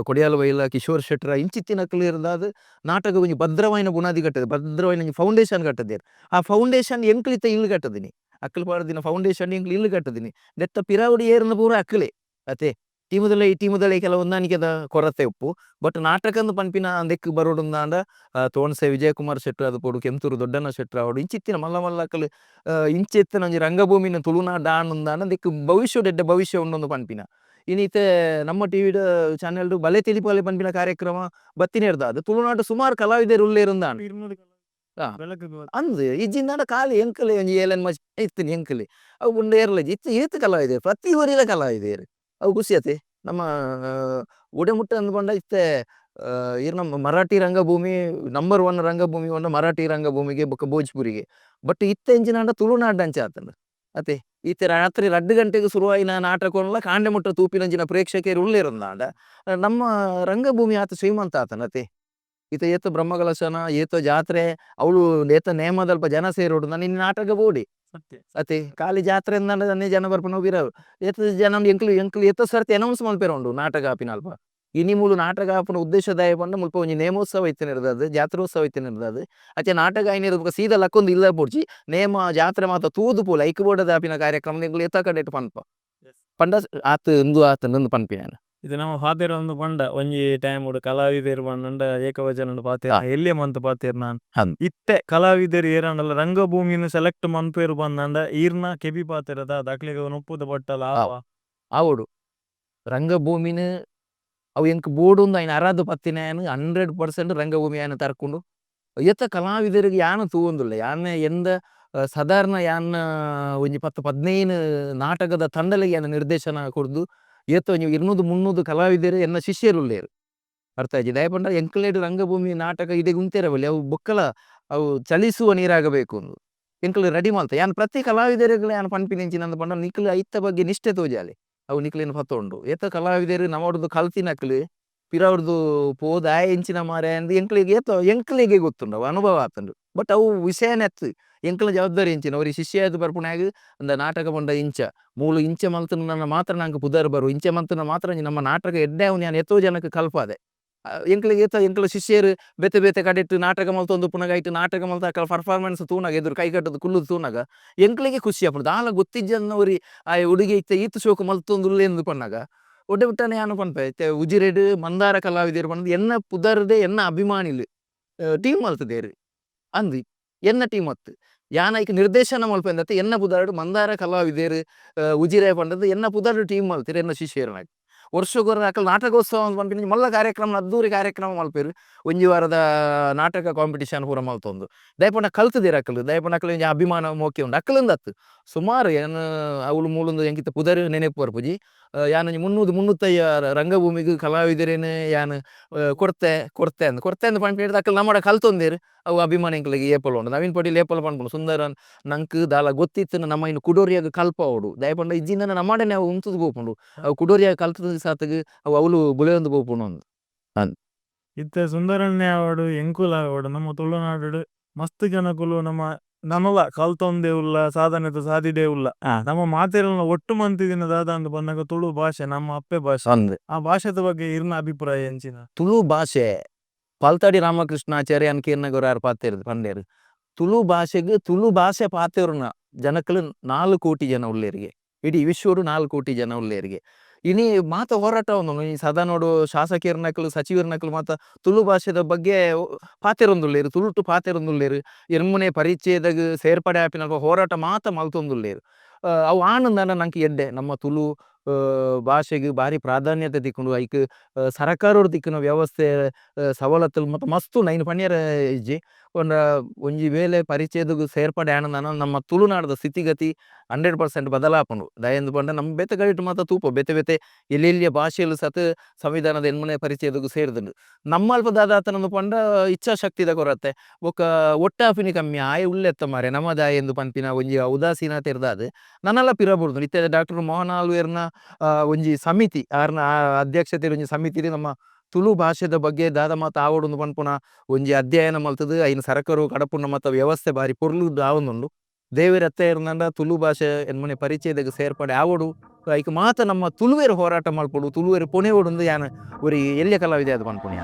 S1: ಕೊಡಿಯಾಲ ಬೈಲ ಕಿಶೋರ್ ಶೆಟ್ರ ಇಂಚಿತ್ತಿನಕ್ಕಲು ಇರದಾದ ನಾಟಕ ಒಂಜಿ ಭದ್ರವಾಯಿನ ಬುನಾದಿ ಕಟ್ಟದೆ ಭದ್ರವಾಯಿನ ಫೌಂಡೇಶನ್ ಕಟ್ಟದೇರು ಆ ಫೌಂಡೇಶನ್ ಎಂಕ್ಲಿತ ಇಲ್ಲು ಕಟ್ಟದಿನಿ ಅಕ್ಕಲು ಪಾಡ್ದಿನ ಫೌಂಡೇಶನ್ ಎಂಕ್ಲು ಇಲ್ಲು ಕಟ್ಟದಿನಿ ದೆತ್ತ ಪಿರಾವುಡಿ ಏರ್ನ ಪೂರ ಅಕ್ಕಲೆ ಅತೆ ಟೀಮುದಳೆ ಕೆಲ ಹೊಂದಾಣಿಕೆದ ಕೊರತೆ ಉಪ್ಪು ಬಟ್ ನಾಟಕಂದು ಪನ್ಪಿನ ಅಂದೆಕ್ ಬರೋಡುಂದಾಂಡ ತೋಣಸೆ ವಿಜಯಕುಮಾರ್ ಶೆಟ್ರು ಅದು ಪೋಡು ಕೆಂತೂರು ದೊಡ್ಡಣ್ಣ ಶೆಟ್ರು ಅವಡು ಇಂಚಿತ್ತಿನ ಮಲ್ಲ ಮಲ್ಲ ಅಕ್ಕಲು ಇಂಚೆತ್ತಿನ ಒಂಜಿ ರಂಗಭೂಮಿನ ತುಳುನಾಡ ಆನುಂದಾಂಡ ಅಂದೆಕ್ ಭವಿಷ್ಯ ಉಂಡೊಂದು ಪನ್ಪಿನ ಇನ್ನಿತೆ ನಮ್ಮ ಟಿವಿದ ಚಾನೆಲ್ಡು ಬಲೆ ತಿಳಿಪಾಲೆ ಪನ್ಪಿನ ಕಾರ್ಯಕ್ರಮ ಬತ್ತಿನೇರ್ದ ಅದು ತುಳುನಾಡು ಸುಮಾರು ಕಲಾವಿದರು ಉಳ್ಳೇರುಂದಾಂಡ ಅಂದ್ ಇಜ್ಜಿಂದಾಂಡ ಕಾಲಿ ಎಂಕಲೆ ಒಂಜಿ ಏಲನ್ ಮಚ್ ಇತ್ತಿನ ಎಂಕಲೆ ಅವು ಉಂಡ ಏರ್ಲಜಿ ಇತ್ತು ಏತು ಕಲಾವಿದೇರು ಪ್ರತಿ ಊರಿನ ಕಲಾವಿದೇರು ಅವು ಖುಷಿಯತೆ ನಮ್ಮ ಉಡೆಮುಟ್ಟ ಅಂದ್ ಪಂಡ ಇತ್ತೆ ಇರ್ನ ಮರಾಠಿ ರಂಗಭೂಮಿ ನಂಬರ್ 1 ರಂಗಭೂಮಿ ಒಂದ ಮರಾಠಿ ರಂಗಭೂಮಿಗೆ ಬೊಕ್ಕ ಭೋಜ್ಪುರಿಗೆ ಬಟ್ ಇತ್ತೆ ಎಂಚಿನಾಂಡ ತುಳುನಾಡು ಅಂಚ ಆತಂಡ ಅತೆ ಈತೆ ರಾತ್ರಿ 2 ಗಂಟೆಗೆ ಶುರುವಾಯಿನ ನಾಟಕ ಕಾಂಡೆ ಮುಟ್ಟ ತೂಪಿನಂಚಿನ ಪ್ರೇಕ್ಷಕರು ಉಳ್ಳೇರುಂದಾಂಡ ನಮ್ಮ ರಂಗಭೂಮಿ ಆತ ಶ್ರೀಮಂತ ಆತನತೆ ಈತ ಏತ ಬ್ರಹ್ಮಕಲಶನ ಏತ ಜಾತ್ರೆ ಅವಳು ಏತ ನೇಮದಲ್ಪ ಜನ ಸೇರೋಡು ನಾನು ಇನ್ನು ನಾಟಕ ಬೋಡಿ ಅತೆ ಖಾಲಿ ಜಾತ್ರೆ ಅಂದೇ ಜನ ಬರ್ಪನ ಬಿರವು ಏತ ಜನ ಎಂಕ್ಲು ಏತ ಸರ್ತಿ ಅನೌನ್ಸ್ ಮಲ್ಪೇರ ಉಂಡು ನಾಟಕ ಆಪಿನ ಅಲ್ಪ ಇನಿ ಮೂಲು ನಾಟಕ ಆಪನ ಉದ್ದೇಶದಾಯ ಪಂಡ ಮುಲ್ಪ ಒಂಜಿ ನೇಮೋತ್ಸವ ಇತ್ತಿನಿರ್ದದು ಜಾತ್ರೋತ್ಸವ ಇತ್ತಿನಿರ್ದದು ಅಚ್ಚೆ ನಾಟಕ ಐನಿರ್ದ ಸೀದಾ ಲಕ್ಕೊಂದು ಇಲ್ಲ ಪೋಡ್ಚಿ ನೇಮ ಜಾತ್ರೆ ಮಾತ ತೂದು ಪೋಲ ಐಕ್ ಬೋಡದ ಆಪಿನ ಕಾರ್ಯಕ್ರಮ ಎಂಕ್ಲು ಏತ ಕಡೆಟ್ ಪನ್ಪ ಪಂಡ ಆತ ಇಂದು ಆತನೊಂದು ಪನ್ಪಿನ
S2: ಇದು ನಮ್ಮ ಫಾತಿರ ಒಂದು ಪಂಡ ಒಂಜಿ ಟೈಮ್ ಉಡು ಕಲಾವಿದರು ಪಂಡ ಏಕವಚನ ಪಾತಿರ ಎಲ್ಲಿ ಮಂತ್ ಪಾತಿರ್ ನಾನು ಇತ್ತೆ ಕಲಾವಿದರು ಏರಂಡಲ್ಲ ರಂಗಭೂಮಿನ ಸೆಲೆಕ್ಟ್ ಮನ್ಪೇರು ಬಂದಂಡ ಈರ್ನ ಕೆಬಿ ಪಾತಿರದ ದಾಖಲೆಗೆ ನೊಪ್ಪುದ ಬಟ್ಟಲ
S1: ಆವಡು ರಂಗಭೂಮಿನ ಅವು ಎಂಕ್ ಬೋಡುಂದು ಐನ ಅರಾದು ಪತ್ತಿನ 100% ರಂಗಭೂಮಿ ಆಯನ ತರ್ಕೊಂಡು ಎತ್ತ ಕಲಾವಿದರಿಗೆ ಯಾನು ತೂವೊಂದುಲ್ಲ ಯಾನ ಎಂದ ಸಾಧಾರಣ ಯಾನ ಒಂಜಿ 10-15 ನಾಟಕದ ತಂಡಲಿಗೆ ಯಾನ ನಿರ್ದೇಶನ ಕೊಡ್ದು ಏತ ಒಂಜಿ 200-300 ಕಲಾವಿದರು ಎನ್ನ ಶಿಷ್ಯರು ಉಳ್ಳೇರು ಅರ್ಥ ಆಯ್ತು ದಯಪಂಡ ಎಂಕ್ಲೇಡು ರಂಗಭೂಮಿ ನಾಟಕ ಇದೆ ಗುಂತೇರ ಬಲ್ಲಿ ಅವು ಬೊಕ್ಕಲ ಅವು ಚಲಿಸುವ ನೀರಾಗಬೇಕು ಒಂದು ಎಂಕ್ಲು ರೆಡಿ ಮಾಡ್ತಾ ಯಾನ್ ಪ್ರತಿ ಕಲಾವಿದರುಗಳು ಯಾನ್ ಪನ್ಪಿನೆಂಚಿನ ಅಂತ ಪಂಡ ನಿಕ್ಲು ಐತ್ತ ಬಗ್ಗೆ ನಿಷ್ಠೆ ತೋಜಾಲೆ ಅವು ನಿಕ್ಲೇನು ಪತ್ತೊಂಡು ಏತ ಕಲಾವಿದರು ನಮ್ಮವ್ರದ್ದು ಕಲ್ತಿನಕ್ಲು ಪಿರವ್ರದ್ದು ಪೋದ ಎಂಚಿನ ಮಾರೆ ಅಂದ್ ಎಂಕ್ಲಿಗೆ ಗೊತ್ತುಂಡು ಅನುಭವ ಆತಂಡು ಬಟ್ ಅವು ವಿಷಯನೆತ್ತು ಎಂಕಲ ಜವಾಬ್ದಾರಿ ಇಂಚಿನ ಅವ್ರಿಗೆ ಶಿಷ್ಯ ಆಯ್ತು ಬರ್ಪುಣಾಗ ಅಂದ ನಾಟಕ ಬಂಡ ಇಂಚ ಮೂಲು ಇಂಚೆ ಮಲ್ತನ ನನ್ನ ಮಾತ್ರ ನಂಗೆ ಪುದರ್ ಬರು ಇಂಚೆ ಮಲ್ತನ ಮಾತ್ರ ನಮ್ಮ ನಾಟಕ ಎಡ್ಡೆ ಅವ್ನು ನಾನು ಎತ್ತೋ ಜನಕ್ಕೆ ಕಲ್ಪಾದೆ ಎಂಕ್ಲಿಗೆ ಎಂಕಲ ಶಿಷ್ಯರು ಬೇತೆ ಬೇತೆ ಕಡೆಟ್ಟು ನಾಟಕ ಮಲ್ತೊಂದು ಪುನಗ ಇಟ್ಟು ನಾಟಕ ಮಲ್ತ ಅಕ್ಕಲ ಪರ್ಫಾರ್ಮೆನ್ಸ್ ತೂನಾಗ ಎದುರು ಕೈ ಕಟ್ಟದು ಕುಲ್ಲು ತೂನಾಗ ಎಂಕ್ಲಿಗೆ ಖುಷಿ ಅಪ್ಪಡು ದಾಲ ಗೊತ್ತಿಜ್ಜನ್ನವ್ರಿ ಆ ಹುಡುಗಿ ಇತ್ತ ಈತು ಶೋಕು ಮಲ್ತೊಂದು ಎಂದು ಪನ್ನಾಗ ಒಡ್ಡೆ ಬಿಟ್ಟನೆ ಯಾನು ಪನ್ಪೆ ಉಜಿರೆಡ್ ಮಂದಾರ ಕಲಾವಿದರು ಪಂದು ಎನ್ನ ಪುದರ್ದೆ ಎನ್ನ ಅಭಿಮಾನಿಲು ಟೀಮ್ ಮಲ್ತದೇರು ಅಂದು ಎನ್ನ ಟೀಮ್ ಅತ್ತು ಯಾನೈಕ್ ನಿರ್ದೇಶನ ಮಲ್ಪೆಂದತ್ತೆ ಎನ್ನ ಪುದಾರ್ಡು ಮಂದಾರ ಕಲಾವಿದರು ಉಜಿರೆ ಪಂಡದು ಎನ್ನ ಪುದಾರ್ಡು ಟೀಮ್ ಮಲ್ತಿರು ಎನ್ನ ಶಿಷ್ಯರನಾಗಿ ವರ್ಷಗೊರ ಅಕಲ್ ನಾಟಕೋತ್ಸವ ಅಂತ ಪನ್ಪಿನ ಮಲ್ಲ ಕಾರ್ಯಕ್ರಮ ಅದ್ದೂರಿ ಕಾರ್ಯಕ್ರಮ ಮಲ್ಪೇರು ಒಂಜಿ ವಾರದ ನಾಟಕ ಕಾಂಪಿಟಿಷನ್ ಪೂರ ಮಲ್ತೊಂದು ದಯಪಂಡ ಕಲ್ತದೇರು ಅಕ್ಕಲು ದಯಪಂಡ ಅಕ್ಕಲು ಅಭಿಮಾನ ಮೋಕೆ ಉಂಡು ಅಕ್ಕಲಿಂದ ಅತ್ತು ಸುಮಾರು ಏನು ಅವಳು ಮೂಲೊಂದು ಎಂಕಿತ ಪುದರ್ ನೆನೆಪು ಬರ್ಪುಜಿ ಯಾನು 300-350 ರಂಗಭೂಮಿಗೂ ಕಲಾವಿದರೇನು ಯಾನು ಕೊಡ್ತೆ ಅಂದ್ ಪಂಪಿಡ್ದು ಅಕ್ಕಲು ನಮ್ಮಡ ಕಲ್ತೊಂದೇರು ಅವು ಅಭಿಮಾನ ಎಂಕ್ಲಿಗೆ ಏಪಲ್ ಉಂಡು ನವೀನ್ ಪಟೇಲ್ ಏಪಲ್ ಪನ್ಪುಂಡು ಸುಂದರನ್ ನಂಕ್ ದಾಲ ಗೊತ್ತಿತ್ತು ನಮ್ಮ ಇನ್ನು ಕುಡೋರಿಯಾಗ ಕಲ್ಪ ಅವಡು ದಯಪಂಡ ಇಜ್ಜಿಂದ ನಮ್ಮಡನೆ ಅವು ಉಂತದು ಬೋಪುಂಡು ಅವು ಕುಡೋರಿಯಾಗ ಕಲ್ತದ ಸಾತಗೆ ಅವು ಅವಳು ಬುಳೆಯೊಂದು ಬೋಪುಂಡು ಅಂದ್
S2: ಇತ್ತೆ ಸುಂದರನ್ನೇ ಆವಡು ಎಂಕುಲ ಆವಡು ನಮ್ಮ ತುಳುನಾಡು ಮಸ್ತ್ ಜನಕುಲು ನಮಲ ಕಲ್ತೊಂದೇ ಉಲ್ಲ ಸಾಧನೆತ ಸಾಧಿದೇ ಉಲ್ಲ ನಮ್ಮ ಮಾತೆರಲ್ನ ಒಟ್ಟು ಮಂತಿದಿನ ದಾದ ಅಂದ್ ಬಂದಾಗ ತುಳು ಭಾಷೆ ನಮ್ಮ ಅಪ್ಪೆ ಭಾಷೆ
S1: ಅಂದ್
S2: ಆ ಭಾಷೆದ ಬಗ್ಗೆ ಇರ್ನ ಅಭಿಪ್ರಾಯ ಎಂಚಿನ
S1: ತುಳು ಭಾಷೆ ಪಾಲ್ತಾಡಿ ರಾಮಕೃಷ್ಣಾಚಾರ್ಯ ಅನ್ಕೇರ್ನಗರ ಯಾರು ಪಾತೇರು ಪಂಡೇರು ತುಳು ಭಾಷೆ ಪಾತೇರುನ ಜನಕ್ಕಲು 4 ಕೋಟಿ ಜನ ಉಳ್ಳೇರಿಗೆ ಇಡೀ ವಿಶ್ವರು 4 ಕೋಟಿ ಜನ ಉಳ್ಳೇರಿಗೆ ಇನಿ ಮಾತ ಹೋರಾಟ ಒಂದು ಈ ಸದಾ ನೋಡು ಶಾಸಕೀಯರ್ನಕಲು ಸಚಿವರ್ನಕಲು ಮಾತ ತುಳು ಭಾಷೆದ ಬಗ್ಗೆ ಪಾತೆರೊಂದುಳ್ಳೇರು ತುಳುಟು ಪಾತೆರೊಂದುಳ್ಳೇರು ಎರ್ಮನೆ ಪರಿಚಯದಾಗ ಸೇರ್ಪಡೆ ಆಪಿನ ಹೋರಾಟ ಮಾತ ಮಲ್ತೊಂದುಳ್ಳೇರು ಅವು ಆನಂದನ ನಂಗೆ ಎಡ್ಡೆ ನಮ್ಮ ತುಳು ಭಾಷೆಗೆ ಭಾರಿ ಪ್ರಾಧಾನ್ಯತೆ ತಿಕ್ಕೊಂಡು ಐಕ್ ಸರಕಾರವ್ರು ತಿಕ್ಕಿನ ವ್ಯವಸ್ಥೆ ಸವಲತ್ತುಲು ಮತ್ತು ಮಸ್ತು ನೈನ್ ಪಣ್ಯರ ಇಜ್ಜಿ ಒಂಜಿ ವೇಳೆ ಪರಿಚಯದ ಸೇರ್ಪಡೆ ಆನಂದನ ನಮ್ಮ ತುಳುನಾಡದ ಸ್ಥಿತಿಗತಿ 100% ಬದಲಾಪುಂಡು ದಯಂದು ಪಂಡ ನಮ್ಮ ಬೆತೆ ಗಡಿಟ್ಟು ಮಾತ ತೂಪ ಬೆತೆ ಬೆತೆ ಎಲ್ಲೆಲ್ಲಿಯ ಭಾಷೆಯಲ್ಲಿ ಸತ್ ಸಂವಿಧಾನದ ಎನ್ಮನೆ ಪರಿಚಯದ ಸೇರಿದಂಡು ನಮ್ಮ ಅಲ್ಪದಾದಾತನಂದು ಪಂಡ ಇಚ್ಛಾಶಕ್ತಿದ ಕೊರತೆ ಬೊಕ್ಕ ಒಟ್ಟಾಪಿನಿ ಕಮ್ಮಿ ಆಯ್ ಉಳ್ಳೆತ್ತ ಮಾರೆ ನಮ್ಮದ ಎಂದು ಪಂಪಿನ ಒಂಜಿ ಉದಾಸೀನತೆ ಇರ್ದಾದು ನನ್ನೆಲ್ಲ ಪಿರಬುಡ್ದು ಇತ್ತೆ ಡಾಕ್ಟರ್ ಮೋಹನ್ ಆಳ್ವೇರ್ನ ಒಂಜಿ ಸಮಿತಿ ಆರ್ನ ಅಧ್ಯಕ್ಷತೆ ಒಂಜಿ ಸಮಿತಿ ನಮ್ಮ ತುಳು ಭಾಷೆದ ಬಗ್ಗೆ ದಾದ ಮಾತ ಆವಡೊಂದು ಪನ್ಪುನ ಒಂಜಿ ಅಧ್ಯಯನ ಮಲ್ತದು ಐನ ಸರಕಾರವು ಕಡಪುನ ಮತ್ತ ವ್ಯವಸ್ಥೆ ಬಾರಿ ಪೊರ್ಲು ಆವೊಂದುಂಡು ದೇವರ ಅತ್ತ ಇರ್ನಂಡ ತುಳು ಭಾಷೆ ಎನ್ಮನೆ ಪರಿಚಯದಾಗ ಸೇರ್ಪಡೆ ಆವಡು ಐಕ್ ಮಾತ ನಮ್ಮ ತುಳುವೇರು ಹೋರಾಟ ಮಲ್ಪಡು ತುಳುವೇರು ಪೊಣೆ ಓಡುಂದು ಯಾನು ಒರಿ ಎಲ್ಯ ಕಲಾವಿದೆ ಅದು ಪನ್ಪುಣ್ಯ.